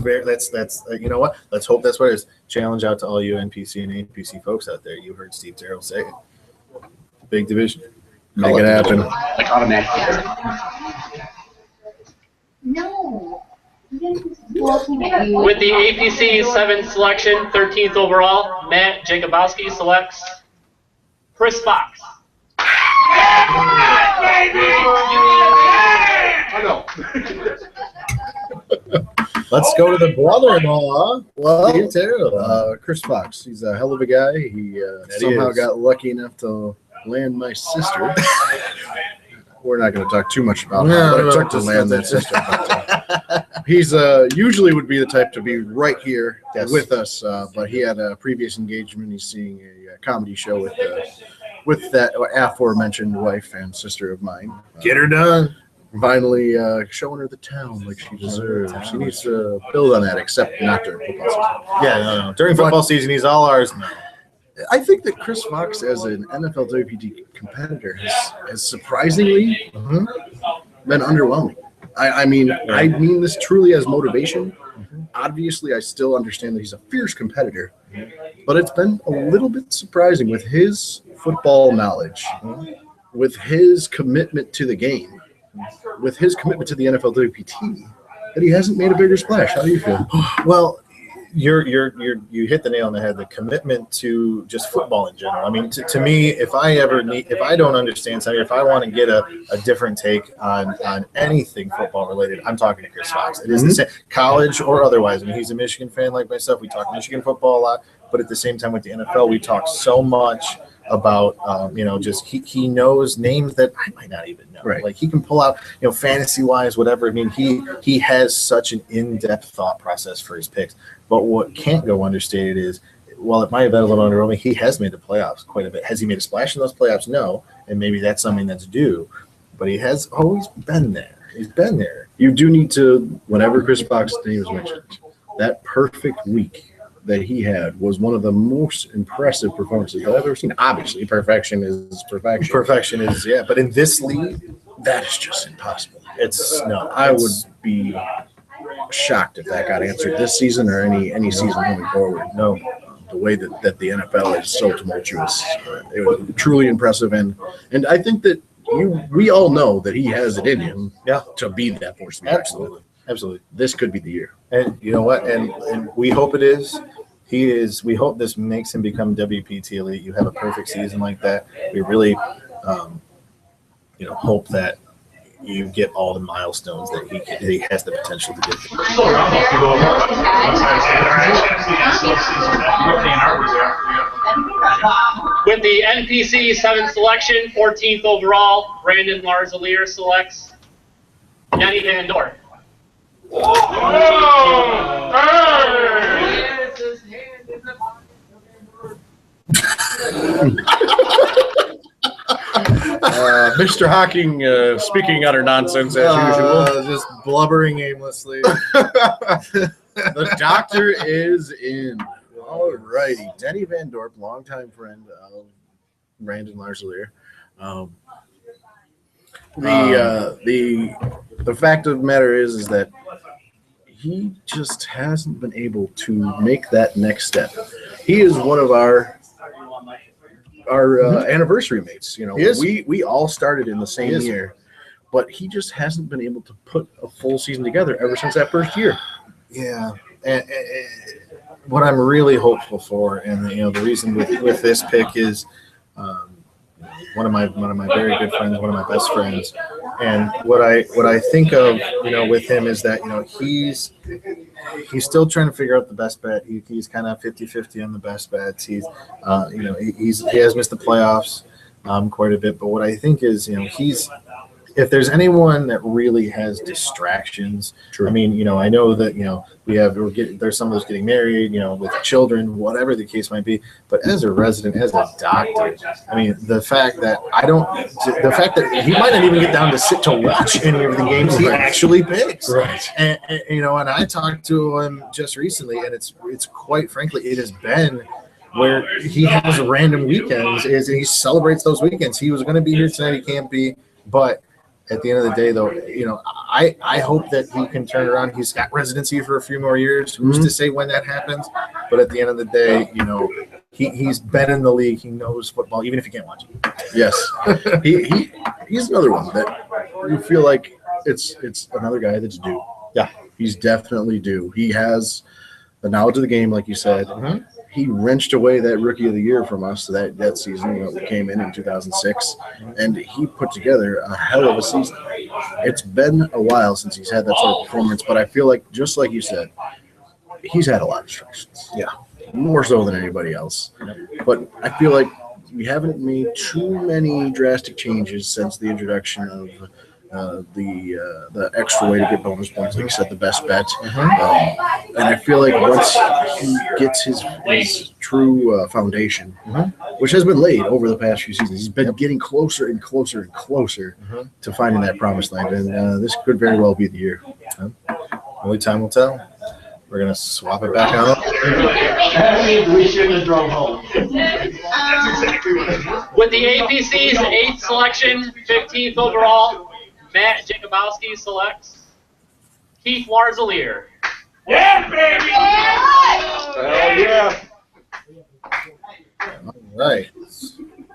you know what? Let's hope that's what it is. Challenge out to all you NPC and APC folks out there. You heard Steve Terrell say it. Big division. Make it happen. Like automatic. No. With the APC 7th selection, 13th overall, Matt Jacobowski selects Chris Fox. Let's go to the brother-in-law. Well, Steve Terrell. Chris Fox. He's a hell of a guy. He somehow got lucky enough to land my sister. We're not going to talk too much about how it took to land that sister. But, he's usually would be the type to be right here with us, but he had a previous engagement. He's seeing a comedy show with that aforementioned wife and sister of mine. Get her done. Finally showing her the town like she deserves. She needs to build on that, except not during football season. Yeah, no. During football season, he's all ours. No. I think that Chris Fox, as an NFLWPT competitor, has surprisingly been underwhelming. I mean this truly as motivation. Obviously, I still understand that he's a fierce competitor, but it's been a little bit surprising with his football knowledge, with his commitment to the game, with his commitment to the NFLWPT, that he hasn't made a bigger splash. How do you feel? Well, you hit the nail on the head. The commitment to just football in general. I mean, to me, if I don't understand something, if I want to get a different take on anything football related, I'm talking to Chris Fox. It is the same, college or otherwise. I mean, he's a Michigan fan like myself. We talk Michigan football a lot, but at the same time with the NFL, we talk so much about just he knows names that I might not even know. Right. Like he can pull out fantasy wise, whatever. I mean, he has such an in-depth thought process for his picks. But what can't go understated is, while it might have been a little underwhelming, he has made the playoffs quite a bit. Has he made a splash in those playoffs? No, and maybe that's something that's due. But he has always been there. He's been there. You do need to, whenever Chris Fox's name was mentioned, that perfect week that he had was one of the most impressive performances I've ever seen. Obviously, perfection is perfection. Perfection is, yeah. But in this league, That is just impossible. I would be shocked if that got answered this season or any season moving forward. No. The way that the NFL is so tumultuous, it was truly impressive, and I think that we all know that he has it in him, to be that force. Absolutely. This could be the year, and you know what? And we hope it is. He is. We hope this makes him become WPT elite. You have a perfect season like that. We really, hope that you get all the milestones that he has the potential to get. With the NPC 7th selection, 14th overall, Brandon Larzalier selects Yanni Van Dorp. Mr. Hawking speaking utter nonsense as usual, just blubbering aimlessly. The doctor is in. All righty, Denny Van Dorp, longtime friend of Brandon Larzalier. The fact of the matter is that he just hasn't been able to make that next step. He is one of our anniversary mates. You know, we all started in the same year, but he just hasn't been able to put a full season together ever since that first year. Yeah, and what I'm really hopeful for, and the reason with this pick is one of my very good friends, one of my best friends, and what I think of with him is that he's still trying to figure out the best bet. He's kind of 50-50 on the best bets. He has missed the playoffs quite a bit, but what I think is if there's anyone that really has distractions, True. I mean, I know that there's some of us getting married, with children, whatever the case might be. But as a resident, as a doctor, I mean, the fact that he might not even get down to sit to watch any of the games he actually picks, right? And I talked to him just recently, and it's quite frankly, it has been where he has random weekends, and he celebrates those weekends. He was going to be here tonight, he can't be, but. At the end of the day, though, I hope that he can turn around. He's got residency for a few more years. Who's to say when that happens? But at the end of the day, he's been in the league. He knows football, even if he can't watch it. Yes, he's another one that you feel like it's another guy that's due. Yeah, he's definitely due. He has the knowledge of the game, like you said. Mm-hmm. He wrenched away that Rookie of the Year from us that season. We came in 2006, and he put together a hell of a season. It's been a while since he's had that sort of performance, but I feel like, just like you said, he's had a lot of distractions. Yeah, more so than anybody else. But I feel like we haven't made too many drastic changes since the introduction of the extra way to get bonus points, like you said, the best bet. And I feel like once he gets his true foundation, which has been laid over the past few seasons, he's been getting closer and closer and closer to finding that promised land. And this could very well be the year. Only time will tell. We're going to swap it back out. That means we shouldn't have drove home. That's exactly what I meant. With the APC's 8th selection, 15th overall, Matt Jakubowski selects Keith Warzalier. Yeah, baby! Hell yeah. All right.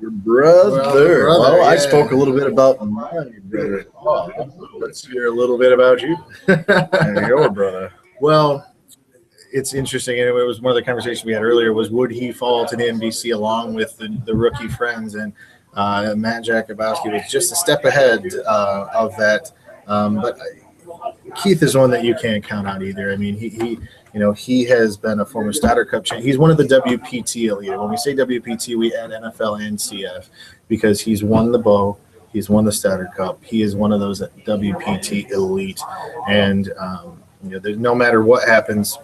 Your brother. Well, I yeah. spoke a little bit about my brother. Let's hear a little bit about you and your brother. Well, it's interesting, and it was one of the conversations we had earlier was would he fall to the NBC along with the rookie friends, and Matt Jakubowski was just a step ahead of that. But Keith is one that you can't count out either. I mean, he has been a former Stoddard Cup champion. He's one of the WPT elite. When we say WPT, we add NFL and CF because he's won the Bow, he's won the Stoddard Cup. He is one of those WPT elite, and there's no matter what happens,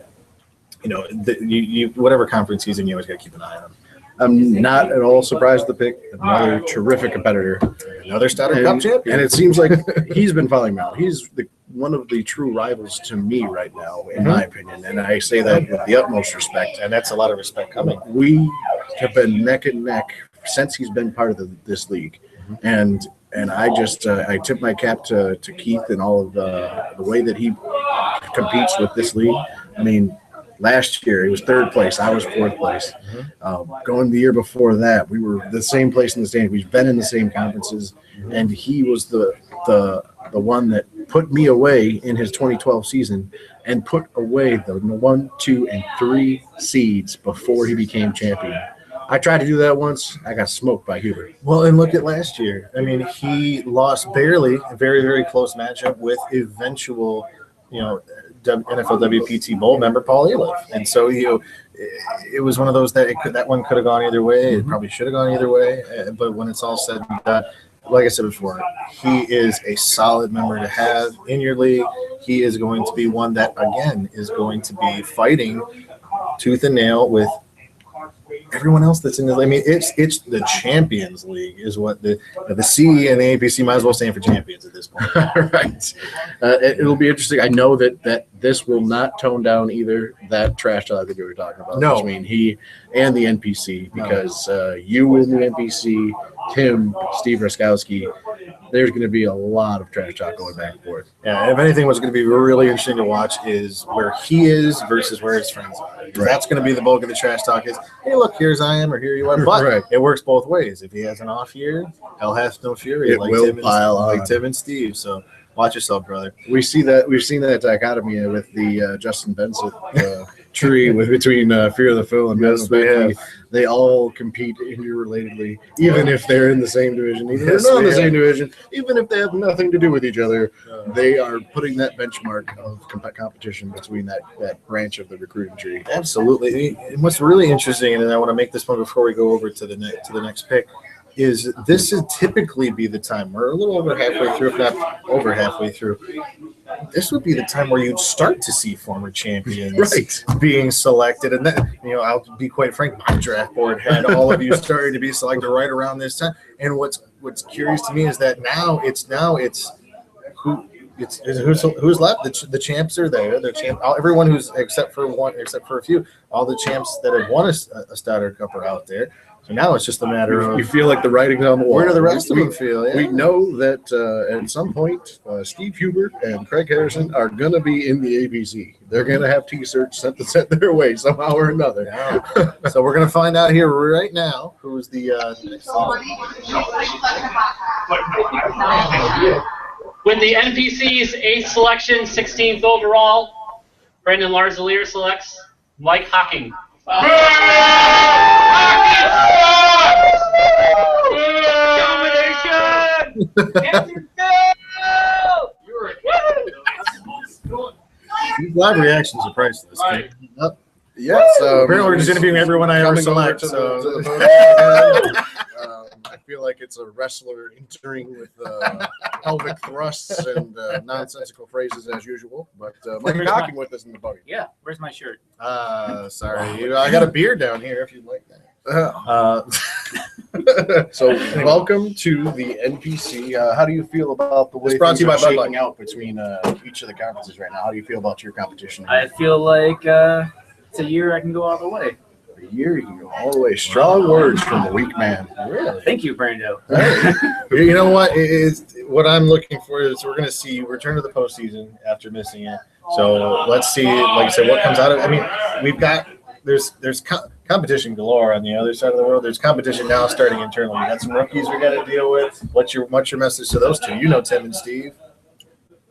whatever conference he's in, you always got to keep an eye on him. I'm not at all surprised to pick another terrific competitor, another Stoddard Cup champion. And it seems like he's been following me out. He's one of the true rivals to me right now, in my opinion. And I say that with the utmost respect. And that's a lot of respect coming. We have been neck and neck since he's been part of this league. And I just I tip my cap to Keith and all of the way that he competes with this league. I mean, last year, he was 3rd place. I was 4th place. Going the year before that, we were the same place in the standings. We've been in the same conferences, and he was the one that put me away in his 2012 season and put away the 1, 2, and 3 seeds before he became champion. I tried to do that once. I got smoked by Hubert. Well, and look at last year. I mean, he lost barely, a very, very close matchup with eventual, NFLWPT Bowl member Paul Eliff. And so, it was one of those that that one could have gone either way. It probably should have gone either way. But when it's all said and done, like I said before, he is a solid member to have in your league. He is going to be one that, again, is going to be fighting tooth and nail with everyone else that's in the, I mean, it's the Champions League is what the C and the APC might as well stand for champions at this point. Right. It'll be interesting. I know that this will not tone down either that trash talk that you were talking about between he and the NPC, because you and the NPC, Tim, Steve Raskowski, there's going to be a lot of trash talk going back and forth. Yeah, if anything, what's going to be really interesting to watch is where he is versus where his friends are. Right. That's going to be the bulk of the trash talk is, hey, look, here's I am or here you are. But it works both ways. If he has an off year, hell hath no fury. It will pile on. Like Tim and Steve. So watch yourself, brother. We've seen that dichotomy with the Justin Benson tree between Fear of the Phil and yes, they all compete interrelatedly, even if they're in the same division, even if they're not in the same division, even if they have nothing to do with each other. They are putting that benchmark of competition between that branch of the recruiting tree. Absolutely. And what's really interesting, and I want to make this point before we go over to the next pick, is this would typically be the time we're a little over halfway through, if not over halfway through. This would be the time where you'd start to see former champions being selected, and then I'll be quite frank, my draft board had all of you starting to be selected right around this time. And what's curious to me is that who's left. The champs are there. Everyone who's except for a few, all the champs that have won a Starter Cup are out there. So now it's just a matter of you feel like the writing's on the wall. Where do the rest of them feel? Yeah. We know that at some point, Steve Hubert and Craig Harrison are going to be in the ABC. They're going to have T-shirts sent their way somehow or another. Yeah. So we're going to find out here right now who's the next With the NPC's 8th selection, 16th overall, Brandon Larzalier selects Mike Hocking. These live reactions are priceless. Right. Yeah, so apparently we're just interviewing everyone I ever select. I feel like it's a wrestler entering with pelvic thrusts and nonsensical phrases as usual. But Mike Hocking with us in the buggy. Yeah, where's my shirt? Sorry, I got a beard down here if you'd like that. So welcome to the NPC. How do you feel about the way things are shaking out between each of the conferences right now? How do you feel about your competition? I feel like it's a year I can go all the way. A year you can go all the way. Strong words from a weak man. Really? Thank you, Brando. You know what? What I'm looking for is we're going to see return to the postseason after missing it. So let's see, like I said, what comes out of it. I mean, we've got there's competition galore on the other side of the world. There's competition now starting internally. We got some rookies we got to deal with. What's your message to those two? Tim and Steve.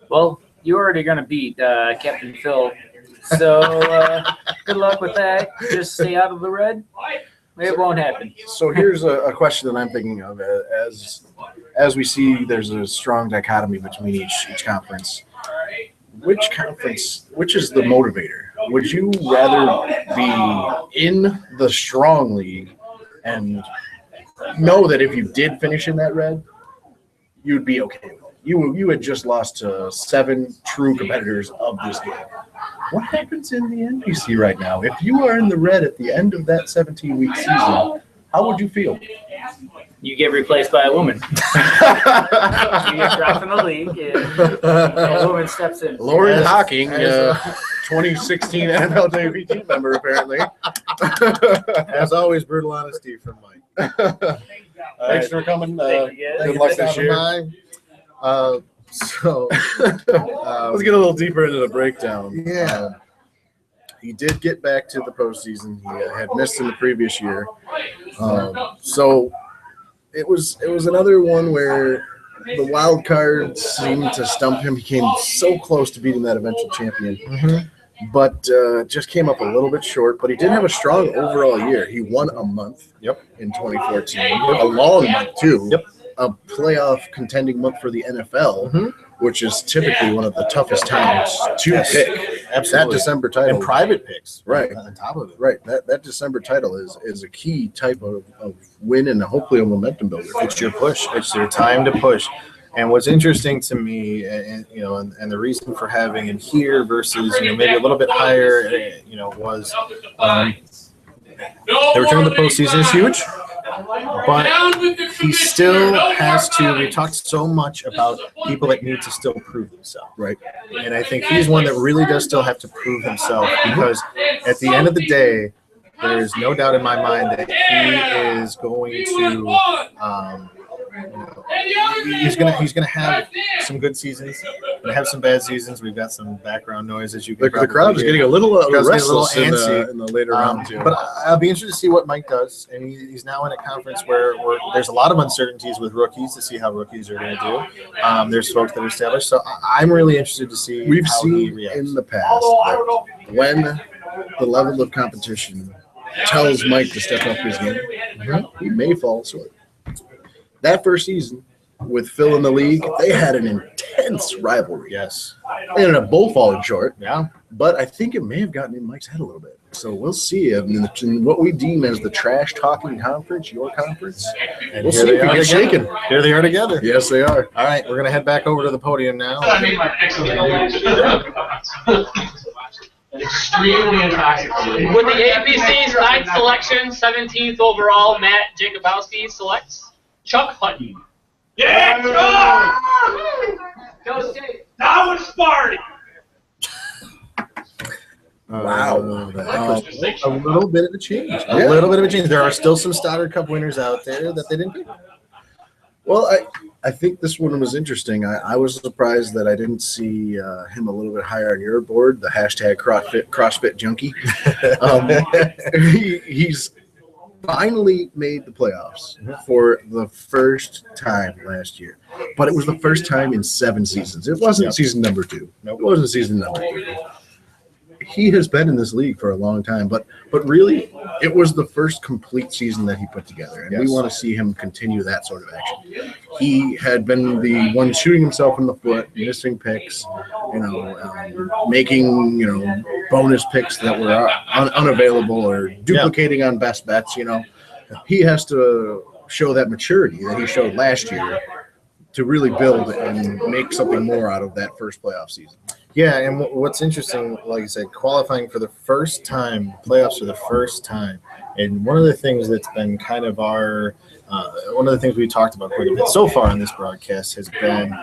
Well, you're already going to beat Captain Phil. So good luck with that. Just stay out of the red. It won't happen. So here's a question that I'm thinking of. As we see, there's a strong dichotomy between each conference. Which is the motivator? Would you rather be in the strong league and know that if you did finish in that red, you'd be okay with it? You had just lost to 7 true competitors of this game. What happens in the NPC right now? If you are in the red at the end of that 17-week season, how would you feel? You get replaced by a woman. You get dropped from the league, and a woman steps in. Lauren Hocking, 2016 NFLWPT member, apparently. As always, brutal honesty from Mike. Thanks for coming. Good luck this year. Let's get a little deeper into the breakdown. Yeah. He did get back to the postseason. He had missed in the previous year. So it was another one where the wild card seemed to stump him. He came so close to beating that eventual champion, but just came up a little bit short. But he did have a strong overall year. He won a month in 2014, a long month too. A playoff contending month for the NFL, which is typically one of the toughest times to pick. Absolutely. That December title. And private picks. Right. On top of it. Right. That December title is a key type of win and hopefully a momentum builder. It's your push. It's your time to push. And what's interesting to me, and the reason for having him here versus maybe a little bit higher, was the return of the postseason is huge, but he still has to. We talked so much about people that need to still prove themselves, right? And I think he's one that really does still have to prove himself because at the end of the day, there is no doubt in my mind that he is going to. He's gonna have some good seasons, gonna have some bad seasons. We've got some background noise as you can. The crowd is getting a little restless antsy in the later round too. But I'll be interested to see what Mike does. And he's now in a conference where there's a lot of uncertainties with rookies to see how rookies are going to do. There's folks that are established, so I'm really interested to see. We've how seen he reacts. in the past that when the level of competition tells Mike to step up his game, he may fall short. That first season with Phil in the league, they had an intense rivalry. Yes. They ended up both falling short. Yeah. But I think it may have gotten in Mike's head a little bit. So we'll see. In what we deem as the trash-talking conference, your conference, And we'll here see they if he are gets together. shaken. Here they are together. Yes, they are. All right, we're going to head back over to the podium now. Extremely intoxicated. With the APC's 9th selection, 17th overall, Matt Jacobowski selects Chuck Hutton. Yeah, Go State. now it's Sparty. Wow. A little bit of a change. A Yeah. little bit of a change. There are still some Stoddard Cup winners out there that they didn't pick. Well, I think this one was interesting. I was surprised that I didn't see him a little bit higher on your board, the hashtag CrossFit junkie. He's finally made the playoffs for the first time last year. But it was the first time in 7 seasons. It wasn't season number 2. It wasn't season number 3. He has been in this league for a long time, but really, it was the first complete season that he put together, and we want to see him continue that sort of action. He had been the one shooting himself in the foot, missing picks, making bonus picks that were unavailable or duplicating on best bets. He has to show that maturity that he showed last year to really build and make something more out of that first playoff season. Yeah, and what's interesting, like I said, qualifying for the first time, playoffs for the first time. And one of the things that's been kind of one of the things we talked about quite a bit so far in this broadcast has been,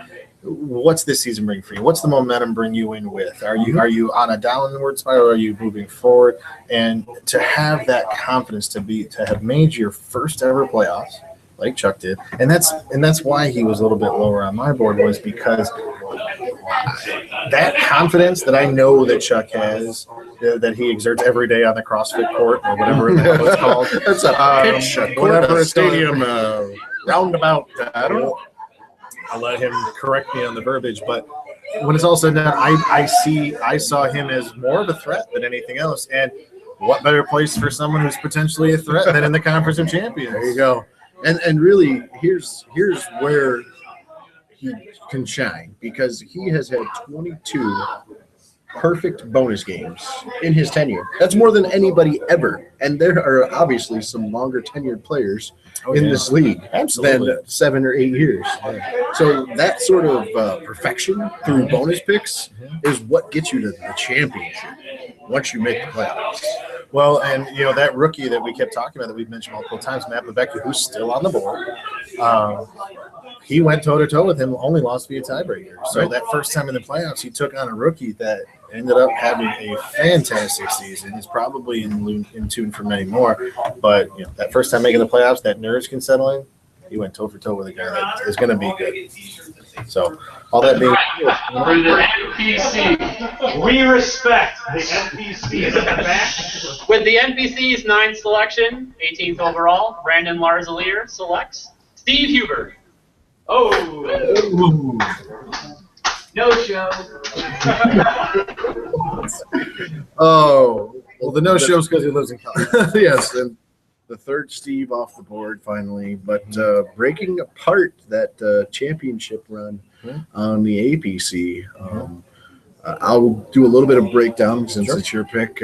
what's this season bring for you? What's the momentum bring you in with? Are you on a downward spiral or are you moving forward? And to have that confidence to have made your first ever playoffs, like Chuck did, and that's why he was a little bit lower on my board, was because that confidence that I know that Chuck has, that he exerts every day on the CrossFit court or whatever it's called. That's a pitch, whatever it's stadium roundabout. I don't know. I'll let him correct me on the verbiage, but when it's all said and done, I saw him as more of a threat than anything else. And what better place for someone who's potentially a threat than in the Conference of Champions? There you go. And really, here's where he can shine, because he has had 22 perfect bonus games in his tenure. That's more than anybody ever. And there are obviously some longer tenured players in this league than 7 or 8 years. So that sort of perfection through bonus picks is what gets you to the championship once you make the playoffs. Well, and that rookie that we kept talking about that we've mentioned multiple times, Matt Levesque, who's still on the board, he went toe-to-toe with him, only lost via tiebreaker. So that first time in the playoffs, he took on a rookie that ended up having a fantastic season. He's probably in tune for many more. But that first time making the playoffs, that nerves can settle in. He went toe-for-toe with a guy that is going to be good. So all that being For the NPC, we respect the NPC in the back. With the NPC's 9th selection, 18th overall, Brandon Larzalier selects Steve Huber. Oh. No show. Oh, well, the no-show is because he lives in California. yes, and the third Steve off the board finally, but breaking apart that championship run on the APC. I'll do a little bit of breakdown since it's your pick.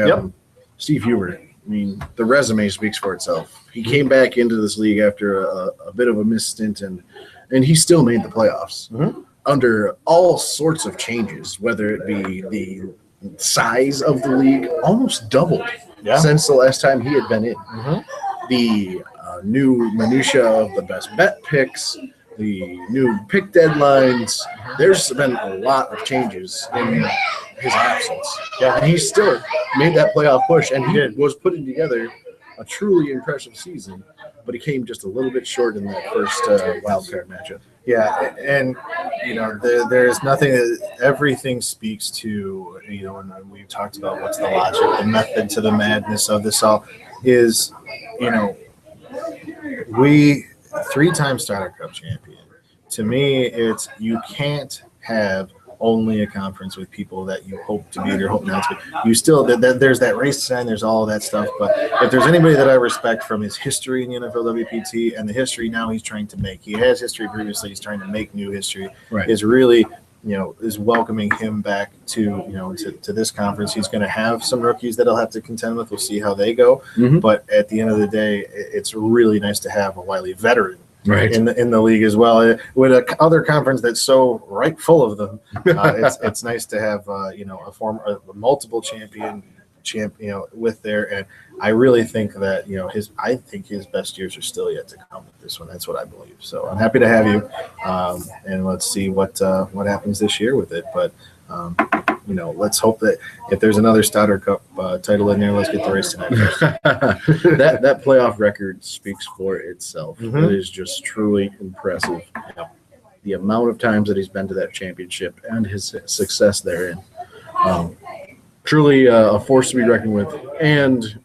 Steve Huber. I mean, the resume speaks for itself. He came back into this league after a bit of a missed stint, and he still made the playoffs under all sorts of changes, whether it be the size of the league almost doubled since the last time he had been in. The new minutia of the best bet picks, the new pick deadlines. There's been a lot of changes in his absence. Yeah, and he still made that playoff push, and he was putting together a truly impressive season, but he came just a little bit short in that first wild card matchup. Yeah, and there's nothing that everything speaks to, and we've talked about what's the logic, the method to the madness of this all is, we 3-time Starter Cup champion. To me, it's you can't have only a conference with people that you hope to beat or hope not to beat. You still there's that race design, there's all of that stuff. But if there's anybody that I respect from his history in the NFLWPT and the history now he's trying to make, he has history previously, he's trying to make new history. Right. Is really is welcoming him back to to this conference. He's going to have some rookies that he'll have to contend with. We'll see how they go. But at the end of the day, it's really nice to have a wily veteran in the league as well. With a other conference that's so right full of them, it's nice to have a multiple champion with there. And I really think that his best years are still yet to come with this one. That's what I believe. So I'm happy to have you, and let's see what happens this year with it. But let's hope that if there's another Starter Cup title in there, let's get the race tonight. that playoff record speaks for itself. It is just truly impressive. The amount of times that he's been to that championship and his success therein. Truly a force to be reckoned with and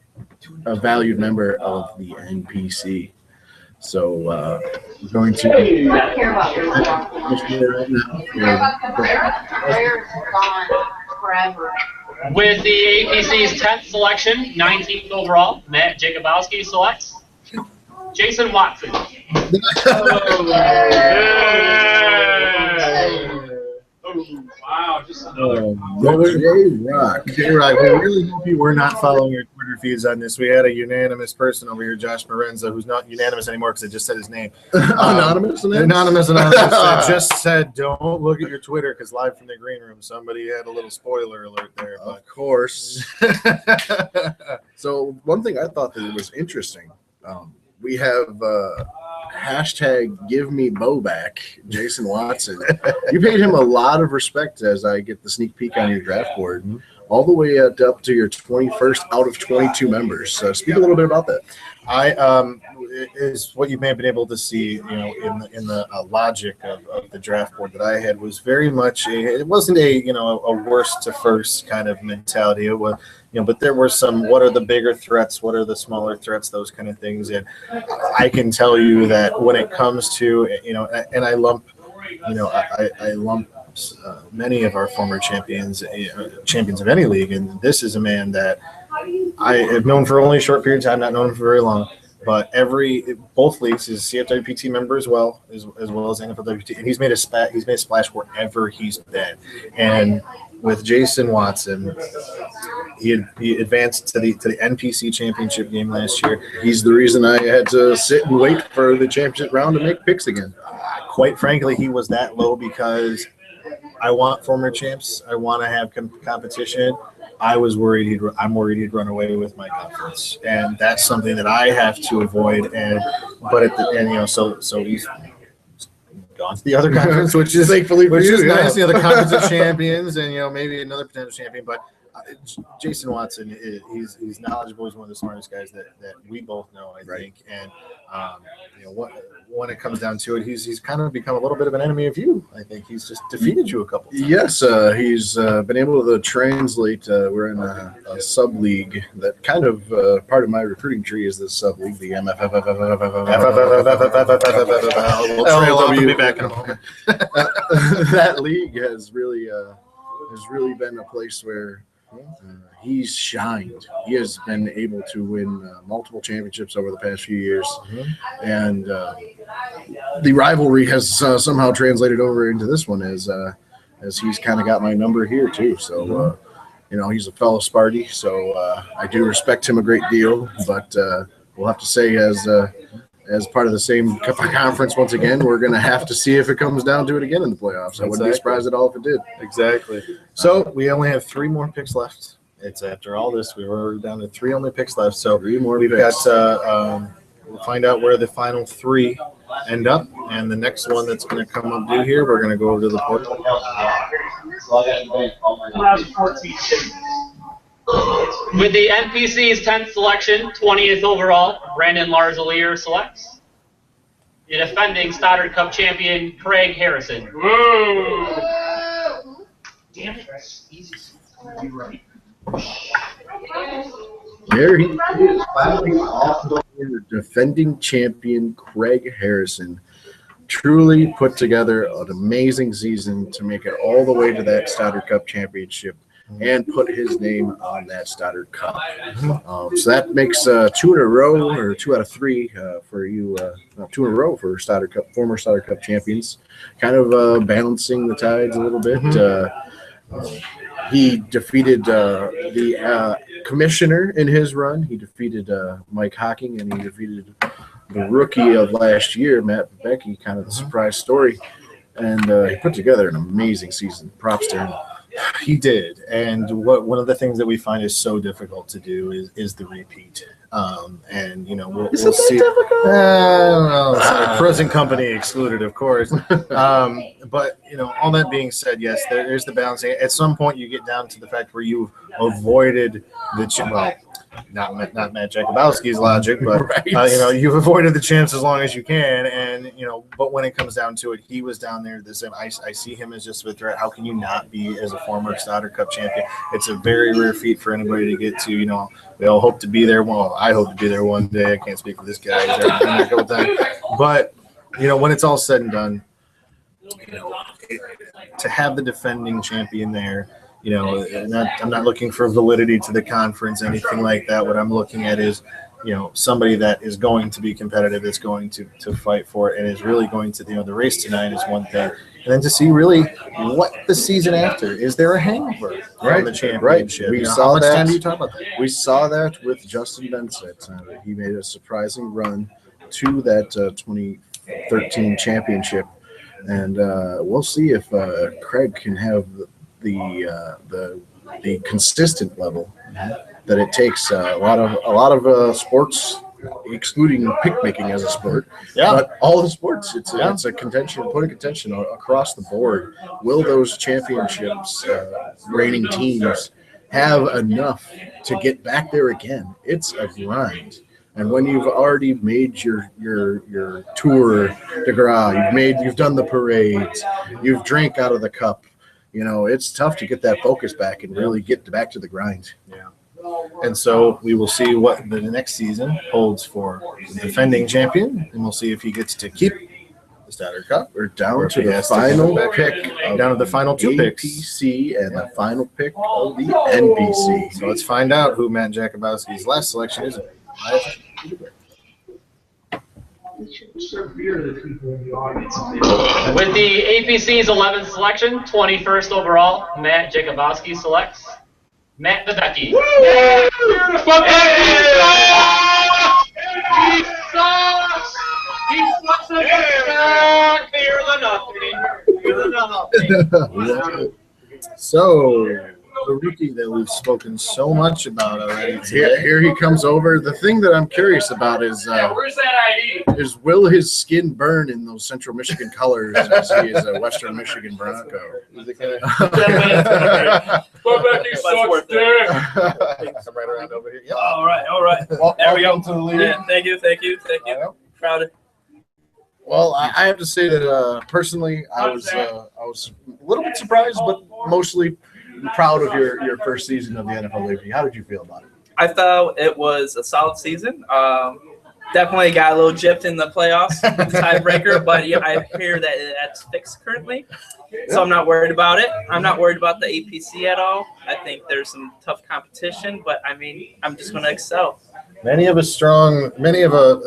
a valued member of the NPC. So we're going to with the APC's 10th selection, 19th overall, Matt Jacobowski selects Jason Watson. Wow, just J-Rock. We really hope you were not following your Twitter feeds on this. We had a unanimous person over here, Josh Morenza, who's not unanimous anymore because I just said his name. Anonymous? Anonymous. It just said, don't look at your Twitter because live from the green room, somebody had a little spoiler alert there. But. Of course. So one thing I thought that was interesting, we have hashtag give me Bo back, Jason Watson. You paid him a lot of respect as I get the sneak peek on your draft board, all the way up to your 21st out of 22 members. So speak a little bit about that. Is what you may have been able to see, in the logic of the draft board that I had was very much it wasn't a worst to first kind of mentality. It was, but there were some, what are the bigger threats? What are the smaller threats? Those kind of things. And I can tell you that when it comes to, and I lump, I lump many of our former champions of any league. And this is a man that I have known for only a short period of time, not known him for very long. But both leagues, he's a CFWPT member as well as NFLWPT, and he's made a splash wherever he's been. And with Jason Watson, he advanced to the NPC championship game last year. He's the reason I had to sit and wait for the championship round to make picks again. Quite frankly, he was that low because I want former champs. I want to have competition. I'm worried he'd run away with my conference, and that's something that I have to avoid. So he's gone to the other conference, which is thankfully for you, nice. The conference of champions, and maybe another potential champion. But Jason Watson, he's knowledgeable. He's one of the smartest guys that we both know, I think. And when it comes down to it, he's kind of become a little bit of an enemy of you. I think he's just defeated you a couple times. Yes, he's been able to translate. We're in a sub league that kind of part of my recruiting tree is this sub league, the MFF. We'll be back in a moment. That league has really been a place where he's shined. He has been able to win multiple championships over the past few years, and the rivalry has somehow translated over into this one as he's kind of got my number here too. So he's a fellow Sparty, so I do respect him a great deal. But we'll have to say as part of the same conference once again, we're going to have to see if it comes down to it again in the playoffs. I wouldn't be surprised at all if it did. Exactly. So we only have 3 more picks left It's after all this, we were down to 3 only picks left. So 3 more we've picks. got we'll find out where the final 3 end up, and the next one that's going to come up due here, we're going to go over to the portal. With the NPC's 10th selection, 20th overall, Brandon Larzalier selects the defending Stoddard Cup champion, Craig Harrison. Damn it. Easy. There he is, finally off the board, defending champion Craig Harrison. Truly put together an amazing season to make it all the way to that Stoddard Cup championship and put his name on that Stoddard Cup. So that makes 2 in a row, or 2 out of 3 for you, 2 in a row for Stoddard Cup, former Stoddard Cup champions. Kind of balancing the tides a little bit. He defeated the commissioner in his run. He defeated Mike Hocking, and he defeated the rookie of last year, Matt Becky, kind of the surprise story. And he put together an amazing season. Props to him. He did, and one of the things that we find is so difficult to do is the repeat. And we'll see. Present company excluded, of course. But all that being said, yes, there's the balancing. At some point, you get down to the fact where you've avoided not Matt Jakubowski's logic, but right. You've avoided the chance as long as you can, and but when it comes down to it, he was down there the same. I see him as just a threat. How can you not be as a former Stoddard Cup champion? It's a very rare feat for anybody to get to. We all hope to be there. Well, I hope to be there one day. I can't speak for this guy. He's already been there a couple times. But when it's all said and done, to have the defending champion there. I'm not looking for validity to the conference, anything like that. What I'm looking at is, somebody that is going to be competitive, that's going to fight for it, and is really going to, the race tonight is one thing. And then to see really what the season after, is there a hangover from the championship? Right. We saw how much that. time do you talk about that? We saw that with Justin Bensett. He made a surprising run to that 2013 championship, and we'll see if Craig can have the consistent level that it takes. A lot of sports, excluding pick making as a sport, but all the sports, it's a contention, point of contention across the board. Will those championships reigning teams have enough to get back there again? It's a grind. And when you've already made your tour de gras, you've done the parades, you've drank out of the cup, it's tough to get that focus back and really get back to the grind. Yeah. And so we will see what the next season holds for the defending champion, and we'll see if he gets to keep the Stoddard Cup We're down to if he the has to final come back pick. down to the final 2 picks. APC and the final pick of the NBC. So let's find out who Matt Jakubowski's last selection is. With the APC's 11th selection, 21st overall, Matt Jakubowski selects Matt Vivecki. He sucks! He sucks! Fear the nothing. So the rookie that we've spoken so much about already today. Here he comes over. The thing that I'm curious about is Where's that ID? will his skin burn in those Central Michigan colors as he is a Western Michigan Bronco? Vivecki sucks dick. Come right around over here. Yep. All right. Well, There we go. welcome to the league. Yeah, thank you. Proud of. Well, I have to say that personally, I was a little bit surprised, but mostly proud of your first season of the NFLWPT. How did you feel about it? I thought it was a solid season. Definitely got a little gypped in the playoffs, the tiebreaker, but I hear that that's fixed currently, so I'm not worried about it. I'm not worried about the APC at all. I think there's some tough competition, but I mean, I'm just going to excel. Many of a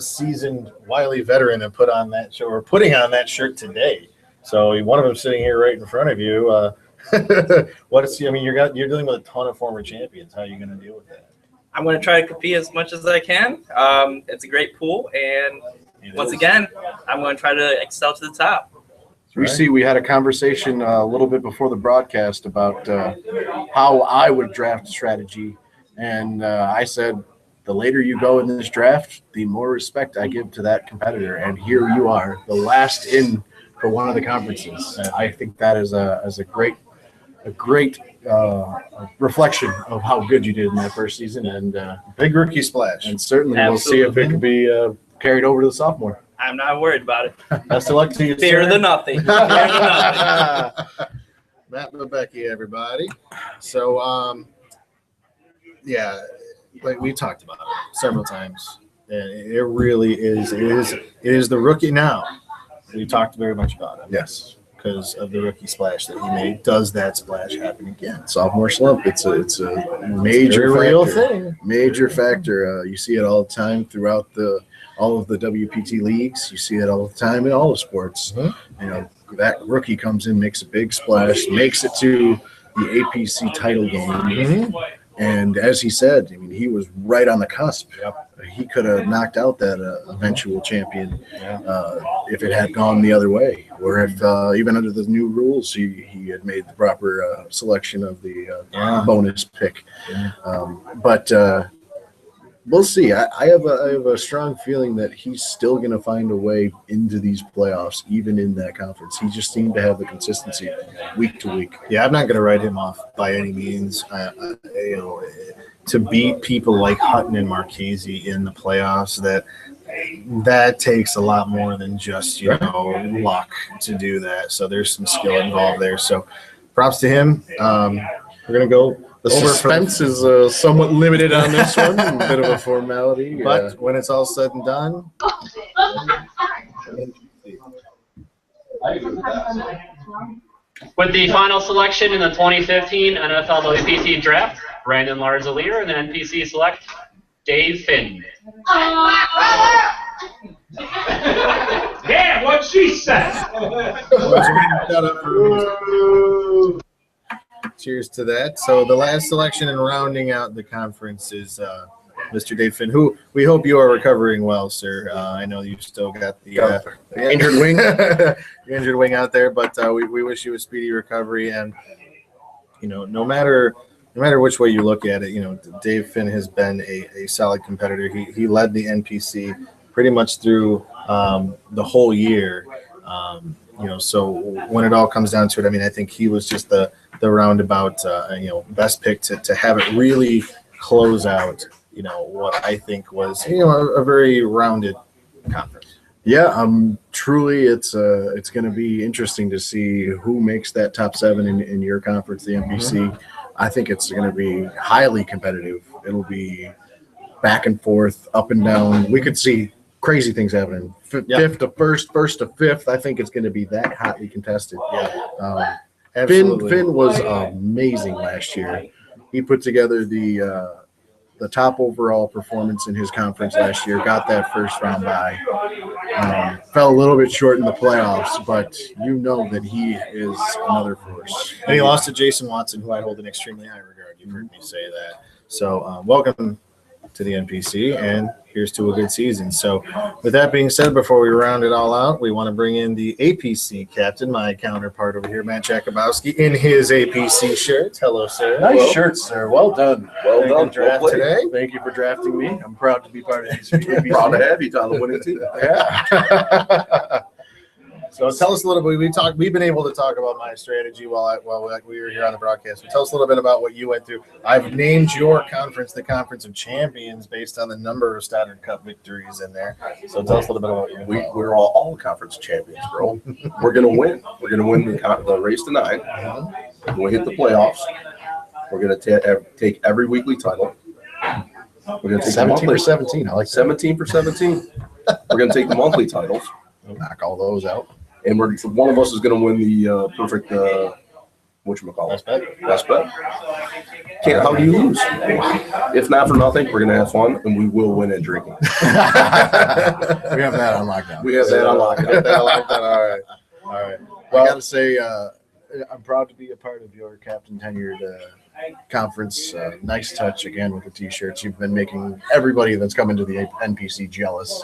seasoned, wily veteran have put on that show, or putting on that shirt today. So one of them sitting here right in front of you. You're dealing with a ton of former champions. How are you going to deal with that? I'm going to try to compete as much as I can. It's a great pool, and once again, I'm going to try to excel to the top. We had a conversation a little bit before the broadcast about how I would draft strategy, and I said, the later you go in this draft, the more respect I give to that competitor. And here you are, the last in for one of the conferences. And I think that is a great reflection of how good you did in that first season, and big rookie splash. And certainly we'll see if it can be carried over to the sophomore. I'm not worried about it. Best of luck to you. Fear the nothing. Fear the nothing. Matt Becky, everybody. So, yeah, like we talked about it several times, and it really is. It is the rookie now. We talked very much about it. Yes, because of the rookie splash that he made. Does that splash happen again? Sophomore slump. It's a major real factor. Thing. Major factor. You see it all the time throughout all of the WPT leagues. You see it all the time in all the sports. Mm-hmm. You know, that rookie comes in, makes a big splash, makes it to the APC title game. Mm-hmm. And as he said, I mean, he was right on the cusp. Yep. He could have knocked out that eventual champion if it had gone the other way, or if even under the new rules, he had made the proper selection of the bonus pick. Yeah. But we'll see. I have a strong feeling that he's still going to find a way into these playoffs, even in that conference. He just seemed to have the consistency week to week. Yeah, I'm not going to write him off by any means. You know, to beat people like Hutton and Marchese in the playoffs, that takes a lot more than just luck to do that. So there's some skill involved there. So props to him. We're going to go. The suspense is somewhat limited on this one, a bit of a formality. But when it's all said and done, with the final selection in the 2015 NFLWPT Draft, Brandon Larzalier, and the NPC select Dave Finn. Yeah, what she said. Cheers to that. So the last selection and rounding out the conference is Mr. Dave Finn, who we hope you are recovering well, sir. I know you've still got the injured wing, your injured wing out there, but we wish you a speedy recovery. And no matter which way you look at it, Dave Finn has been a solid competitor. He led the NPC pretty much through the whole year. So when it all comes down to it, I mean, I think he was just the roundabout, best pick to have it really close out, what I think was, a very rounded conference. Yeah, truly, it's going to be interesting to see who makes that top 7 in your conference, the NPC. Mm-hmm. I think it's going to be highly competitive. It'll be back and forth, up and down. We could see crazy things happening. Fifth to first to fifth. I think it's going to be that hotly contested. Yeah, Finn was amazing last year. He put together the top overall performance in his conference last year. Got that first round bye. Fell a little bit short in the playoffs, but that he is another force. And he lost to Jason Watson, who I hold in extremely high regard. You've heard me say that. So welcome to the NPC, and here's to a good season. So with that being said, before we round it all out, we want to bring in the APC captain, my counterpart over here, Matt Jakubowski, in his APC shirt. Hello, sir. Nice shirt, sir. Well done. Well done. Draft today. Thank you for drafting me. I'm proud to be part of this APC. Proud to have you on the winning team. Yeah. So tell us a little bit. We've been able to talk about my strategy while we were here on the broadcast. So tell us a little bit about what you went through. I've named your conference the Conference of Champions based on the number of Stoddard Cup victories in there. So tell us a little bit about your. We're all conference champions, bro. We're gonna win. We're gonna win the race tonight. We're gonna hit the playoffs. We're gonna take every weekly title. We're gonna take 17 for 17. I like 17 for 17. We're gonna take the monthly titles. Knock all those out. And one of us is going to win the perfect, whatchamacallit? Best bet. How do you lose? If not for nothing, we're going to have fun, and we will win at drinking. We have that on lockdown. We have that on lockdown. All right. Well, I got to say, I'm proud to be a part of your captain tenured conference. Nice touch again with the T-shirts. You've been making everybody that's coming to the NPC jealous.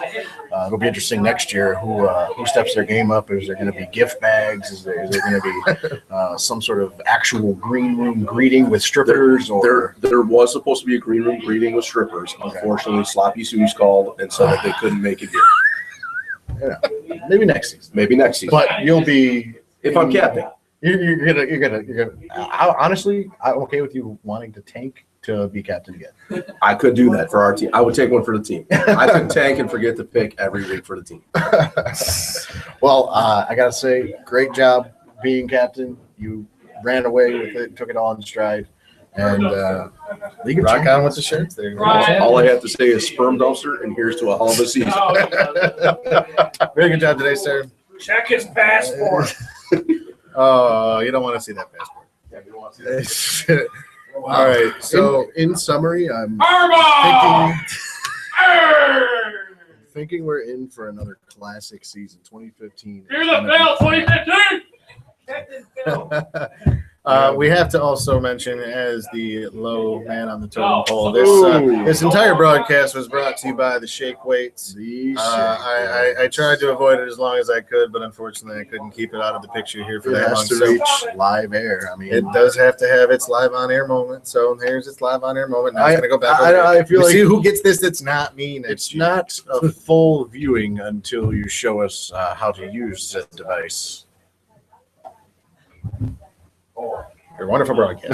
It'll be interesting next year who steps their game up. Is there going to be gift bags? Is there going to be some sort of actual green room greeting with strippers? There was supposed to be a green room greeting with strippers. Unfortunately, Sloppy Sue's called and said that they couldn't make it here. Yeah, maybe next season. Maybe next season. But you'll be if I'm captain. You're gonna. Honestly, I'm okay with you wanting to tank to be captain again. I could do that for our team. I would take one for the team. I could tank and forget to pick every week for the team. Well, I gotta say, great job being captain. You ran away with it, took it all in stride, and rock on with the shirts. There you go. All I have to say is sperm dumpster, and here's to a hell of a season. Very good job today, sir. Check his passport. Oh, you don't want to see that passport. Yeah, we don't want to see that. All right. So, in summary, I'm thinking we're in for another classic season, 2015. Here's the bell, 2015. We have to also mention, as the low man on the totem pole, this entire broadcast was brought to you by the Shake Weights. I tried to avoid it as long as I could, but unfortunately I couldn't keep it out of the picture here for that long. To reach live air. I mean, it does have to have its live on air moment. So here's its live on air moment. Now it's going to go back. I feel like see who gets this. That's not me. It's not a full viewing until you show us how to use the device. Your wonderful broadcast.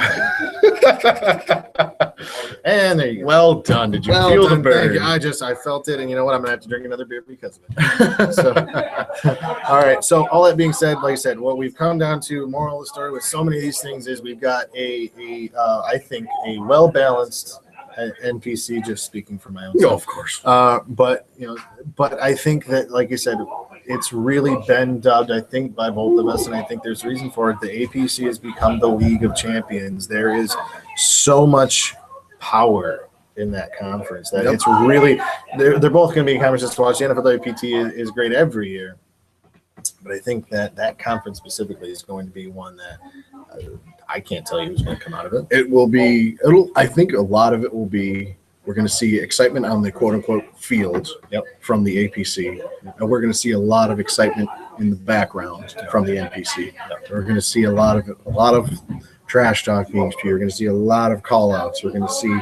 And there you go. Well done. Did you feel the burn? Thank you. I felt it, and you know what? I'm gonna have to drink another beer because of it. So, all right. So all that being said, like I said, what we've come down to, moral of the story with so many of these things is we've got I think a well balanced NPC. Just speaking for my own self, of course. But I think that, like you said, it's really been dubbed, I think, by both of us, and I think there's reason for it. The APC has become the League of Champions. There is so much power in that conference that it's really they're both going to be conferences to watch. The NFLWPT is great every year, but I think that conference specifically is going to be one that I can't tell you who's going to come out of it. It will be. I think a lot of it will be. We're going to see excitement on the quote-unquote field from the APC, and we're going to see a lot of excitement in the background from the NPC. We're going to see a lot of trash talk being spewed. We're going to see a lot of call-outs. We're going to see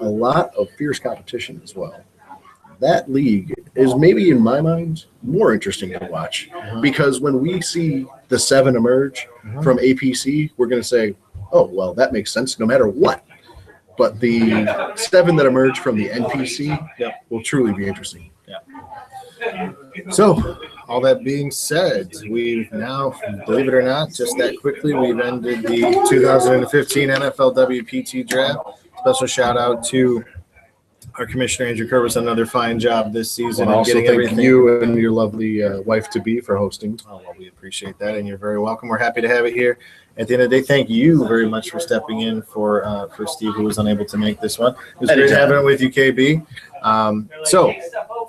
a lot of fierce competition as well. That league is maybe, in my mind, more interesting to watch because when we see the 7 emerge from APC, we're going to say, oh, well, that makes sense no matter what. But the 7 that emerge from the NPC will truly be interesting. So, all that being said, we've now, believe it or not, just that quickly, we've ended the 2015 NFLWPT Draft. Special shout out to our Commissioner Andrew Curvis, another fine job this season. And also thank you and your lovely wife-to-be for hosting. Oh, well, we appreciate that, and you're very welcome. We're happy to have it here. At the end of the day, thank you very much for stepping in for Steve, who was unable to make this one. It was great having it with you, KB. So,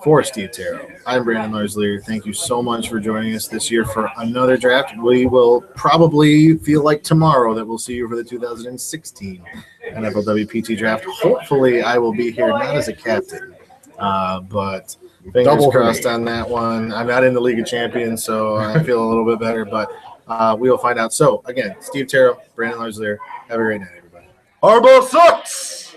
for Steve Terrell, I'm Brandon Larsleer. Thank you so much for joining us this year for another draft. We will probably feel like tomorrow that we'll see you for the 2016 NFLWPT Draft. Hopefully, I will be here not as a captain, but fingers crossed on that one. I'm not in the League of Champions, so I feel a little bit better, but we will find out. So, again, Steve Terrell, Brandon Larsleer. Have a great night, everybody. Harbaugh sucks!